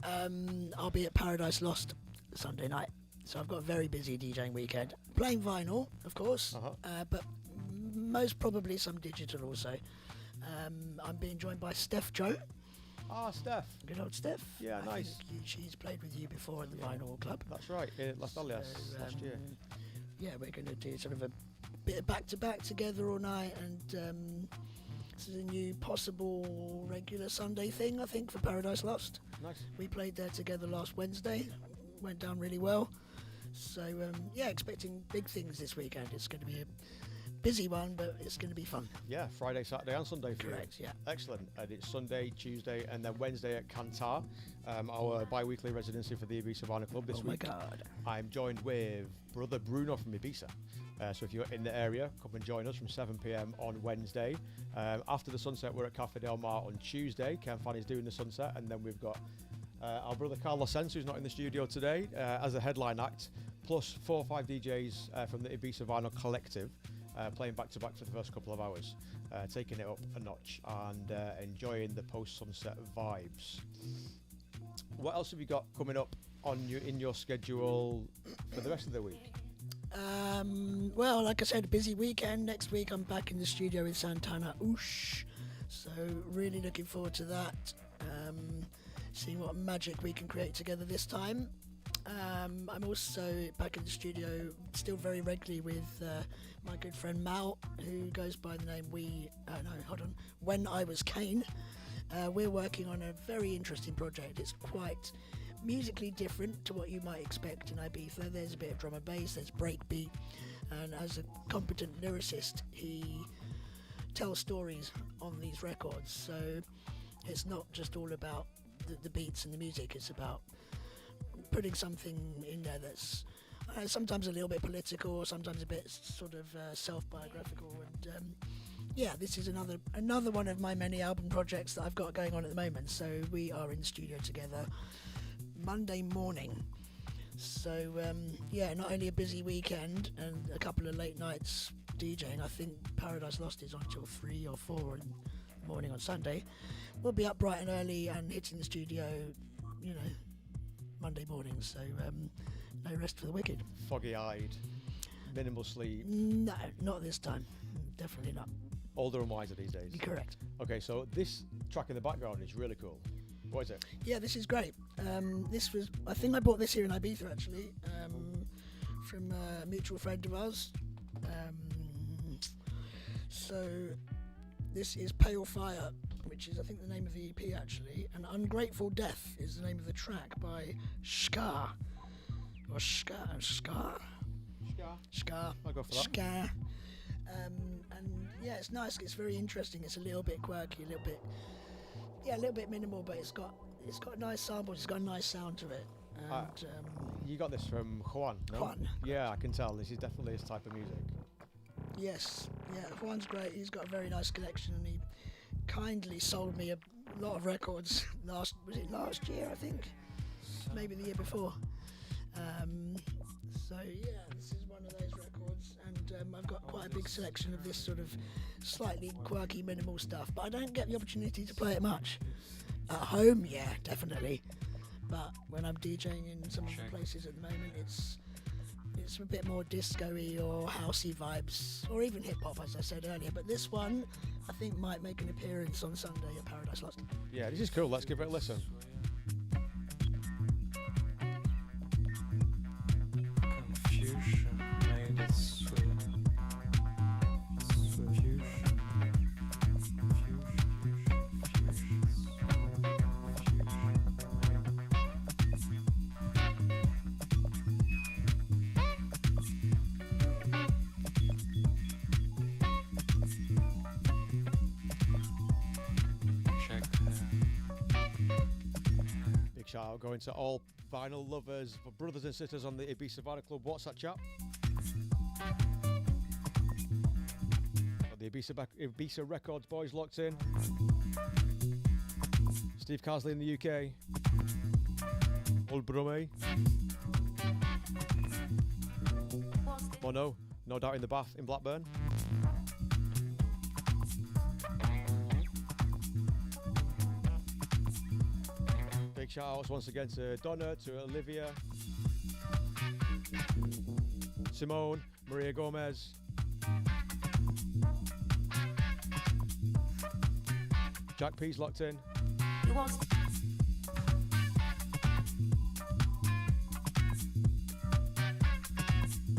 [SPEAKER 4] I'll be at Paradise Lost Sunday night. So I've got a very busy DJing weekend. Playing vinyl, of course, but most probably some digital also. I'm being joined by Steph Joe.
[SPEAKER 3] Ah, Steph.
[SPEAKER 4] Good old Steph.
[SPEAKER 3] Yeah,
[SPEAKER 4] I
[SPEAKER 3] nice.
[SPEAKER 4] think she's played with you before at the Vinyl Club.
[SPEAKER 3] That's right, in Las Dahlias last year.
[SPEAKER 4] Yeah, we're going to do sort of a bit of back-to-back together all night, and this is a new possible regular Sunday thing, I think, for Paradise Lost.
[SPEAKER 3] Nice.
[SPEAKER 4] We played there together last Wednesday. Went down really well. So, yeah, expecting big things this weekend. It's going to be a busy one, but it's going to be fun.
[SPEAKER 3] Yeah, Friday, Saturday and Sunday for
[SPEAKER 4] Correct,
[SPEAKER 3] you.
[SPEAKER 4] yeah.
[SPEAKER 3] Excellent. And it's Sunday, Tuesday and then Wednesday at Cantar, our bi-weekly residency for the Ibiza Vinyl Club this week.
[SPEAKER 4] Oh my God.
[SPEAKER 3] I'm joined with brother Bruno from Ibiza. So if you're in the area, come and join us from 7 p.m. on Wednesday. After the sunset, we're at Cafe Del Mar on Tuesday. Ken Fanny's doing the sunset, and then we've got our brother Carlos Sense, who's not in the studio today, as a headline act, plus 4 or 5 DJs from the Ibiza Vinyl Collective. Playing back-to-back for the first couple of hours, taking it up a notch and enjoying the post-sunset vibes. What else have you got coming up in your schedule for the rest of the week?
[SPEAKER 4] Well, like I said, a busy weekend. Next week I'm back in the studio with Santana Oosh, so really looking forward to that. Seeing what magic we can create together this time. I'm also back in the studio still very regularly with my good friend Mal, who goes by the name When I Was Kane. We're working on a very interesting project. It's quite musically different to what you might expect in Ibiza. There's a bit of drum and bass, there's breakbeat, and as a competent lyricist, he tells stories on these records. So it's not just all about the beats and the music, it's about putting something in there that's sometimes a little bit political, sometimes a bit sort of self-biographical, and yeah, this is another one of my many album projects that I've got going on at the moment. So we are in the studio together Monday morning. So yeah, not only a busy weekend and a couple of late nights DJing. I think Paradise Lost is on till 3 or 4 in the morning on Sunday. We'll be up bright and early and hitting the studio, you know, Monday morning, so no rest for the wicked.
[SPEAKER 3] Foggy-eyed, minimal sleep.
[SPEAKER 4] No, not this time. Definitely not.
[SPEAKER 3] Older and wiser these days.
[SPEAKER 4] Correct.
[SPEAKER 3] Okay, so this track in the background is really cool. What is it?
[SPEAKER 4] Yeah, this is great. I think I bought this here in Ibiza actually, from a mutual friend of ours. So this is Pale Fire, which is I think the name of the EP actually, and Ungrateful Death is the name of the track by Ska. Or Ska.
[SPEAKER 3] I'll go for that.
[SPEAKER 4] Ska. And yeah, it's nice. It's very interesting. It's a little bit quirky, a little bit minimal, but it's got nice samples. It's got a nice sound to it. And
[SPEAKER 3] You got this from Juan, no?
[SPEAKER 4] Juan.
[SPEAKER 3] Yeah, I can tell. This is definitely his type of music.
[SPEAKER 4] Yes, yeah, Juan's great. He's got a very nice collection, and he kindly sold me a lot of records last year, I think, maybe the year before. So yeah, this is one of those records, and I've got quite a big selection of this sort of slightly quirky, minimal stuff. But I don't get the opportunity to play it much. At home, yeah, definitely. But when I'm DJing in some of the places at the moment, it's a bit more disco-y or housey vibes, or even hip-hop, as I said earlier. But this one, I think, might make an appearance on Sunday at Paradise Lost.
[SPEAKER 3] Yeah, this is cool. Let's give it a listen.
[SPEAKER 6] Confusion made it sweet.
[SPEAKER 3] Big shout out going to all vinyl lovers, for brothers and sisters on the Ibiza Vinyl Club WhatsApp chat. Got the Ibiza Records boys locked in. Steve Carsley in the UK. Old Brumme. Mono, no doubt in the bath in Blackburn. Big shout outs once again to Donna, to Olivia, Simone, Maria Gomez. Jack P's locked in.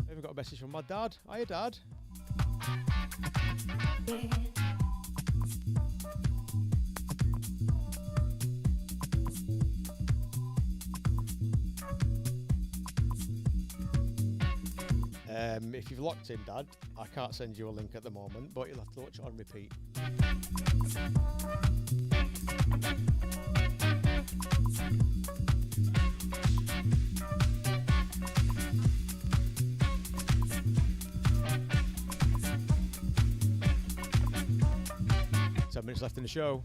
[SPEAKER 3] Even got a message from my dad. Hiya, Dad. If you've locked in, Dad, I can't send you a link at the moment, but you'll have to watch it on repeat. 10 minutes left in the show.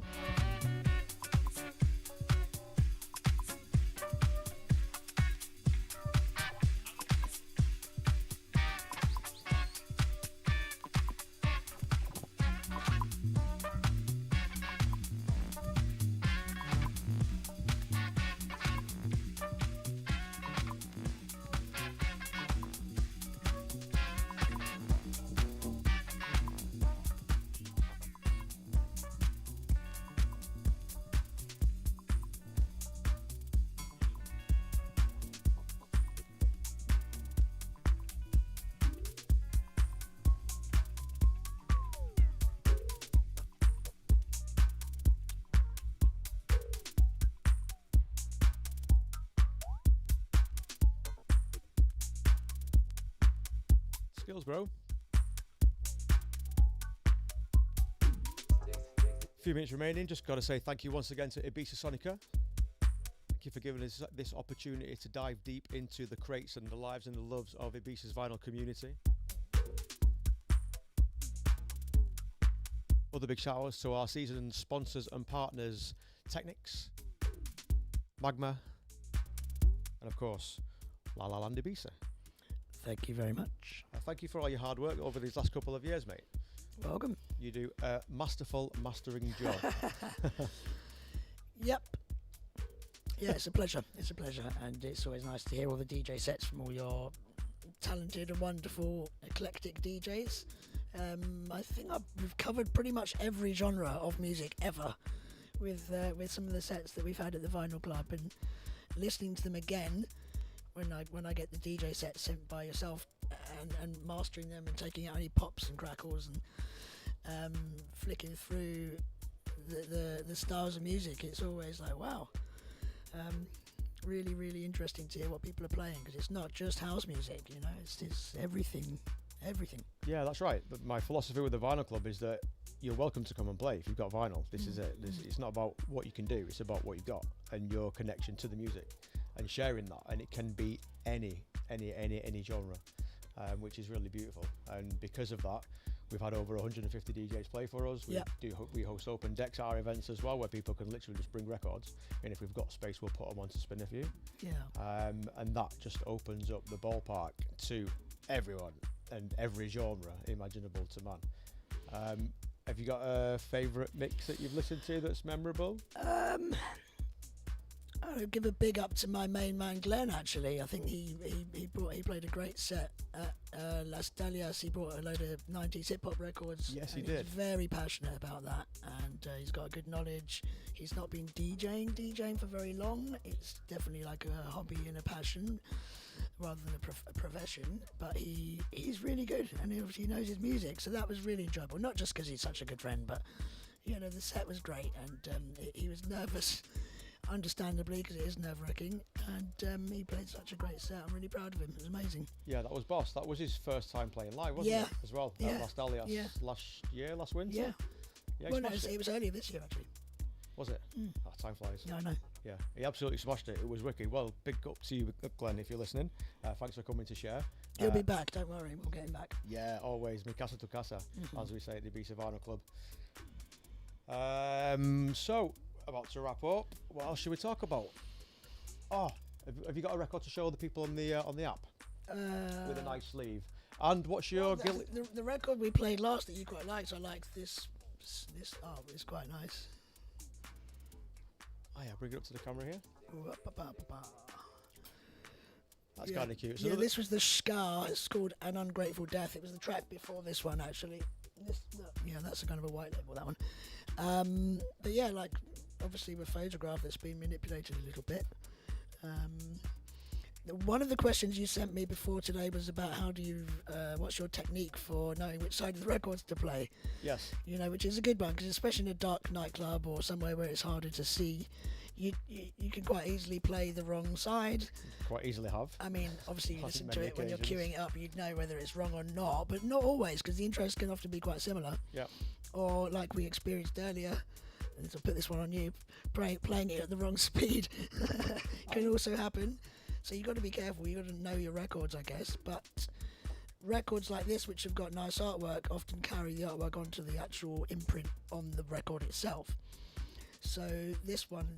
[SPEAKER 3] Skills, bro. Few minutes remaining. Just got to say thank you once again to Ibiza Sonica. Thank you for giving us this opportunity to dive deep into the crates and the lives and the loves of Ibiza's vinyl community. Other big shout outs to our season sponsors and partners, Technics, Magma, and of course, La La Land Ibiza.
[SPEAKER 4] Thank you very much.
[SPEAKER 3] Thank you for all your hard work over these last couple of years, mate.
[SPEAKER 4] Welcome.
[SPEAKER 3] You do a masterful mastering job.
[SPEAKER 4] Yep. Yeah, it's a pleasure. It's a pleasure, and it's always nice to hear all the DJ sets from all your talented and wonderful, eclectic DJs. I think we've covered pretty much every genre of music ever, with some of the sets that we've had at the Vinyl Club, and listening to them again when I get the DJ sets sent by yourself, and mastering them and taking out any pops and crackles and flicking through the styles of music. It's always like, wow. Really, really interesting to hear what people are playing, because it's not just house music, you know, it's everything.
[SPEAKER 3] Yeah, that's right. But my philosophy with the Vinyl Club is that you're welcome to come and play if you've got vinyl. This is it. It's not about what you can do, it's about what you've got and your connection to the music and sharing that. And it can be any genre, which is really beautiful. And because of that, we've had over 150 DJs play for us. We host open decks at our events as well, where people can literally just bring records, and if we've got space, we'll put them on to spin for you. And that just opens up the ballpark to everyone and every genre imaginable to man. Have you got a favourite mix that you've listened to that's memorable?
[SPEAKER 4] I would give a big up to my main man Glenn. Actually, I think he played a great set at Las Dalias. He brought a load of 90s hip hop records.
[SPEAKER 3] Yes, he
[SPEAKER 4] did.
[SPEAKER 3] did.
[SPEAKER 4] He's very passionate about that, and he's got a good knowledge. He's not been DJing for very long. It's definitely like a hobby and a passion rather than a profession. But he's really good, and he obviously knows his music. So that was really enjoyable. Not just because he's such a good friend, but you know, the set was great, and he was nervous. Understandably, because it is nerve-wracking, and he played such a great set. I'm really proud of him. It was amazing.
[SPEAKER 3] Yeah, that was Boss. That was his first time playing live, wasn't it? As well, at Las Dalias last winter.
[SPEAKER 4] Yeah, well, no, it was earlier this year actually.
[SPEAKER 3] Was it? Oh, time flies.
[SPEAKER 4] Yeah, I know.
[SPEAKER 3] Yeah, he absolutely smashed it. It was wicked. Well, big up to you, Glenn, if you're listening. Thanks for coming to share.
[SPEAKER 4] He'll be back. Don't worry, we'll get him back.
[SPEAKER 3] Yeah, always. Mi casa tu casa, as we say at the Ibiza Vinyl Club. So, about to wrap up. What else should we talk about? Oh, have you got a record to show the people on the app with a nice sleeve? And what's your
[SPEAKER 4] the record we played last that you quite liked? I liked this. Oh, it's quite nice.
[SPEAKER 3] Oh yeah, bring it up to the camera here. That's
[SPEAKER 4] Yeah.
[SPEAKER 3] kind of cute. So
[SPEAKER 4] Yeah, this was the Scar. It's called An Ungrateful Death. It was the track before this one, actually. That's a kind of a white label, that one. But yeah, like, obviously with photograph that's been manipulated a little bit. One of the questions you sent me before today was about how do you, what's your technique for knowing which side of the records to play?
[SPEAKER 3] Yes.
[SPEAKER 4] You know, which is a good one, because especially in a dark nightclub or somewhere where it's harder to see, you can quite easily play the wrong side.
[SPEAKER 3] Quite easily have.
[SPEAKER 4] I mean, obviously you listen to
[SPEAKER 3] many
[SPEAKER 4] it when you're
[SPEAKER 3] occasions.
[SPEAKER 4] queuing it up, you'd know whether it's wrong or not, but not always, because the intros can often be quite similar.
[SPEAKER 3] Yeah.
[SPEAKER 4] Or like we experienced earlier, and I'll put this one on you, playing it at the wrong speed can also happen. So you've got to be careful, you've got to know your records, I guess, but records like this, which have got nice artwork, often carry the artwork onto the actual imprint on the record itself. So this one,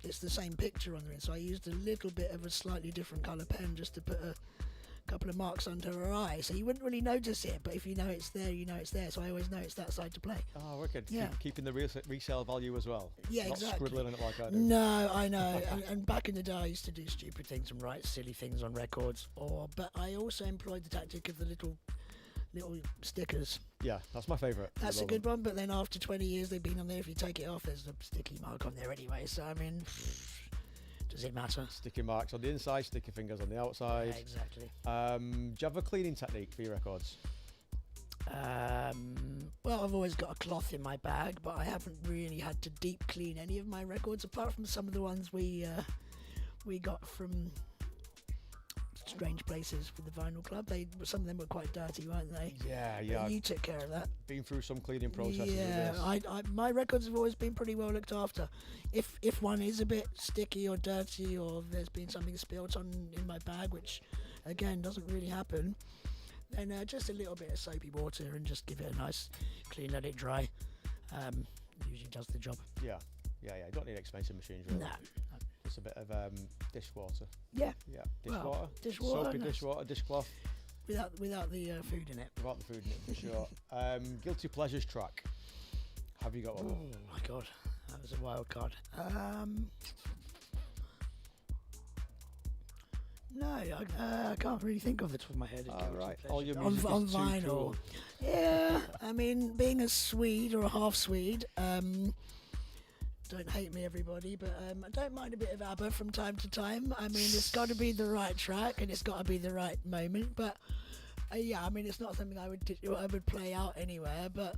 [SPEAKER 4] it's the same picture on the inside. So I used a little bit of a slightly different colour pen just to put a couple of marks under her eye, so you wouldn't really notice it, but if you know it's there, you know it's there. So I always know it's that side to play.
[SPEAKER 3] Oh, wicked.
[SPEAKER 4] Yeah.
[SPEAKER 3] Keeping the resale value as well.
[SPEAKER 4] Yeah,
[SPEAKER 3] Not
[SPEAKER 4] exactly.
[SPEAKER 3] scribbling on it like I do.
[SPEAKER 4] No, I know. and back in the day, I used to do stupid things and write silly things on records. But I also employed the tactic of the little stickers.
[SPEAKER 3] Yeah, that's my favourite.
[SPEAKER 4] That's a good one. But then after 20 years they've been on there, if you take it off, there's a sticky mark on there anyway. So I mean, does it matter?
[SPEAKER 3] Sticky marks on the inside, sticky fingers on the outside.
[SPEAKER 4] Yeah, exactly.
[SPEAKER 3] Do you have a cleaning technique for your records?
[SPEAKER 4] Well, I've always got a cloth in my bag, but I haven't really had to deep clean any of my records, apart from some of the ones we got from strange places for the Vinyl Club. Some of them were quite dirty, weren't they?
[SPEAKER 3] Yeah.
[SPEAKER 4] You took care of that.
[SPEAKER 3] Been through some cleaning processes.
[SPEAKER 4] Yeah,
[SPEAKER 3] with this.
[SPEAKER 4] my records have always been pretty well looked after. If one is a bit sticky or dirty, or there's been something spilled on in my bag, which again doesn't really happen, then just a little bit of soapy water and just give it a nice clean, let it dry. Usually does the job.
[SPEAKER 3] Yeah. You don't need expensive machines, really.
[SPEAKER 4] No.
[SPEAKER 3] Just a bit of dishwater.
[SPEAKER 4] Yeah.
[SPEAKER 3] Yeah.
[SPEAKER 4] Well,
[SPEAKER 3] Dishwater.
[SPEAKER 4] dishwater,
[SPEAKER 3] Soapy
[SPEAKER 4] nice.
[SPEAKER 3] dishwater, dishcloth.
[SPEAKER 4] Without the food in it.
[SPEAKER 3] Without the food in it, for sure. Guilty Pleasures track. Have you got one?
[SPEAKER 4] Oh my god, that was a wild card. No, I can't really think of the top of my head.
[SPEAKER 3] Right. All your
[SPEAKER 4] on
[SPEAKER 3] music is too
[SPEAKER 4] vinyl.
[SPEAKER 3] cool.
[SPEAKER 4] Yeah, I mean, being a Swede or a half Swede, Don't hate me, everybody, but I don't mind a bit of ABBA from time to time. I mean, it's got to be the right track and it's got to be the right moment. But yeah, I mean, it's not something I would play out anywhere. But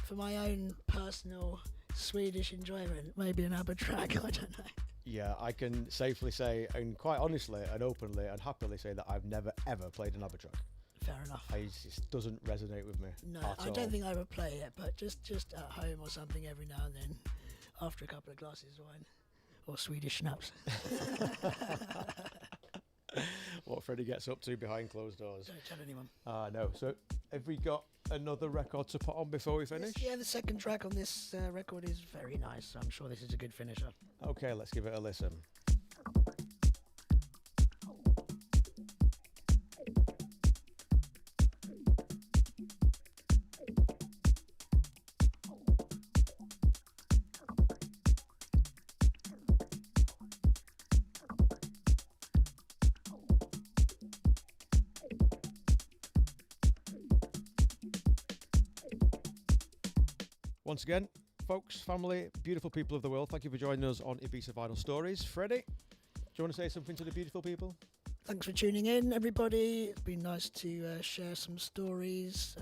[SPEAKER 4] for my own personal Swedish enjoyment, maybe an ABBA track. I don't know.
[SPEAKER 3] Yeah, I can safely say, and quite honestly and openly and happily say that I've never ever played an ABBA track.
[SPEAKER 4] Fair enough.
[SPEAKER 3] It just doesn't resonate with me.
[SPEAKER 4] No,
[SPEAKER 3] at
[SPEAKER 4] I
[SPEAKER 3] all.
[SPEAKER 4] don't think I would play it, but just at home or something every now and then, after a couple of glasses of wine or Swedish schnapps.
[SPEAKER 3] What Freddy gets up to behind closed doors.
[SPEAKER 4] Don't tell anyone.
[SPEAKER 3] No. So, have we got another record to put on before we finish?
[SPEAKER 4] Yeah, the second track on this record is very nice. So I'm sure this is a good finisher.
[SPEAKER 3] Okay, let's give it a listen. Once again, folks, family, beautiful people of the world, thank you for joining us on Ibiza Vinyl Stories. Freddie, do you want to say something to the beautiful people?
[SPEAKER 4] Thanks for tuning in, everybody. It's been nice to share some stories,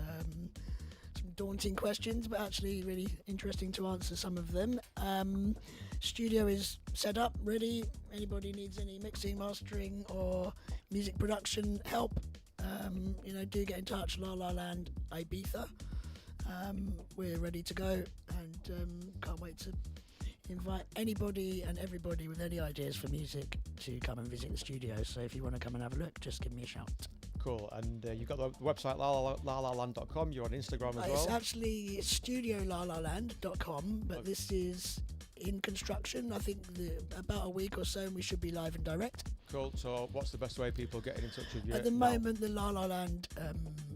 [SPEAKER 4] some daunting questions, but actually really interesting to answer some of them. Studio is set up, ready. Anybody needs any mixing, mastering, or music production help, do get in touch. La La Land Ibiza. We're ready to go, and can't wait to invite anybody and everybody with any ideas for music to come and visit the studio. So if you want to come and have a look, just give me a shout.
[SPEAKER 3] Cool. And you've got the website lalaland.com. You're on Instagram as well.
[SPEAKER 4] It's actually studiolalaland.com, but
[SPEAKER 3] Okay.
[SPEAKER 4] this is in construction. I think about a week or so, and we should be live and direct.
[SPEAKER 3] Cool. So what's the best way people getting in touch with you?
[SPEAKER 4] At the
[SPEAKER 3] now?
[SPEAKER 4] moment, the La La Land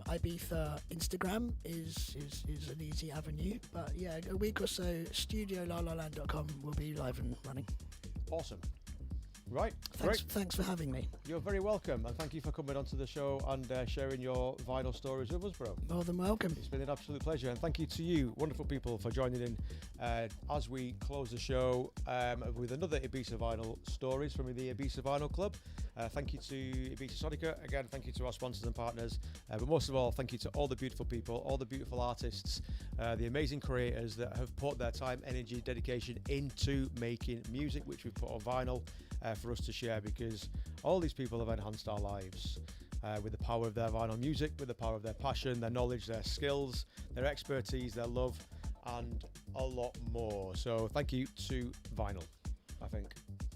[SPEAKER 4] Ibiza Instagram is an easy avenue. But yeah, a week or so, studiolalaland.com will be live and running.
[SPEAKER 3] Awesome. Right. Great.
[SPEAKER 4] Thanks for having me.
[SPEAKER 3] You're very welcome. And thank you for coming onto the show and sharing your vinyl stories with us, bro.
[SPEAKER 4] More than welcome.
[SPEAKER 3] It's been an absolute pleasure. And thank you to you, wonderful people, for joining in as we close the show with another Ibiza Vinyl Stories from the Ibiza Vinyl Club. Thank you to Ibiza Sonica. Again, thank you to our sponsors and partners. But most of all, thank you to all the beautiful people, all the beautiful artists, the amazing creators that have put their time, energy, dedication into making music, which we put on vinyl for us to share, because all these people have enhanced our lives with the power of their vinyl music, with the power of their passion, their knowledge, their skills, their expertise, their love, and a lot more. So thank you to vinyl, I think.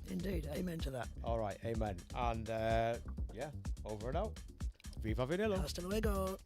[SPEAKER 4] Indeed, amen to that.
[SPEAKER 3] All right, amen. And yeah, over and out. Viva Vinilo.
[SPEAKER 4] Hasta luego.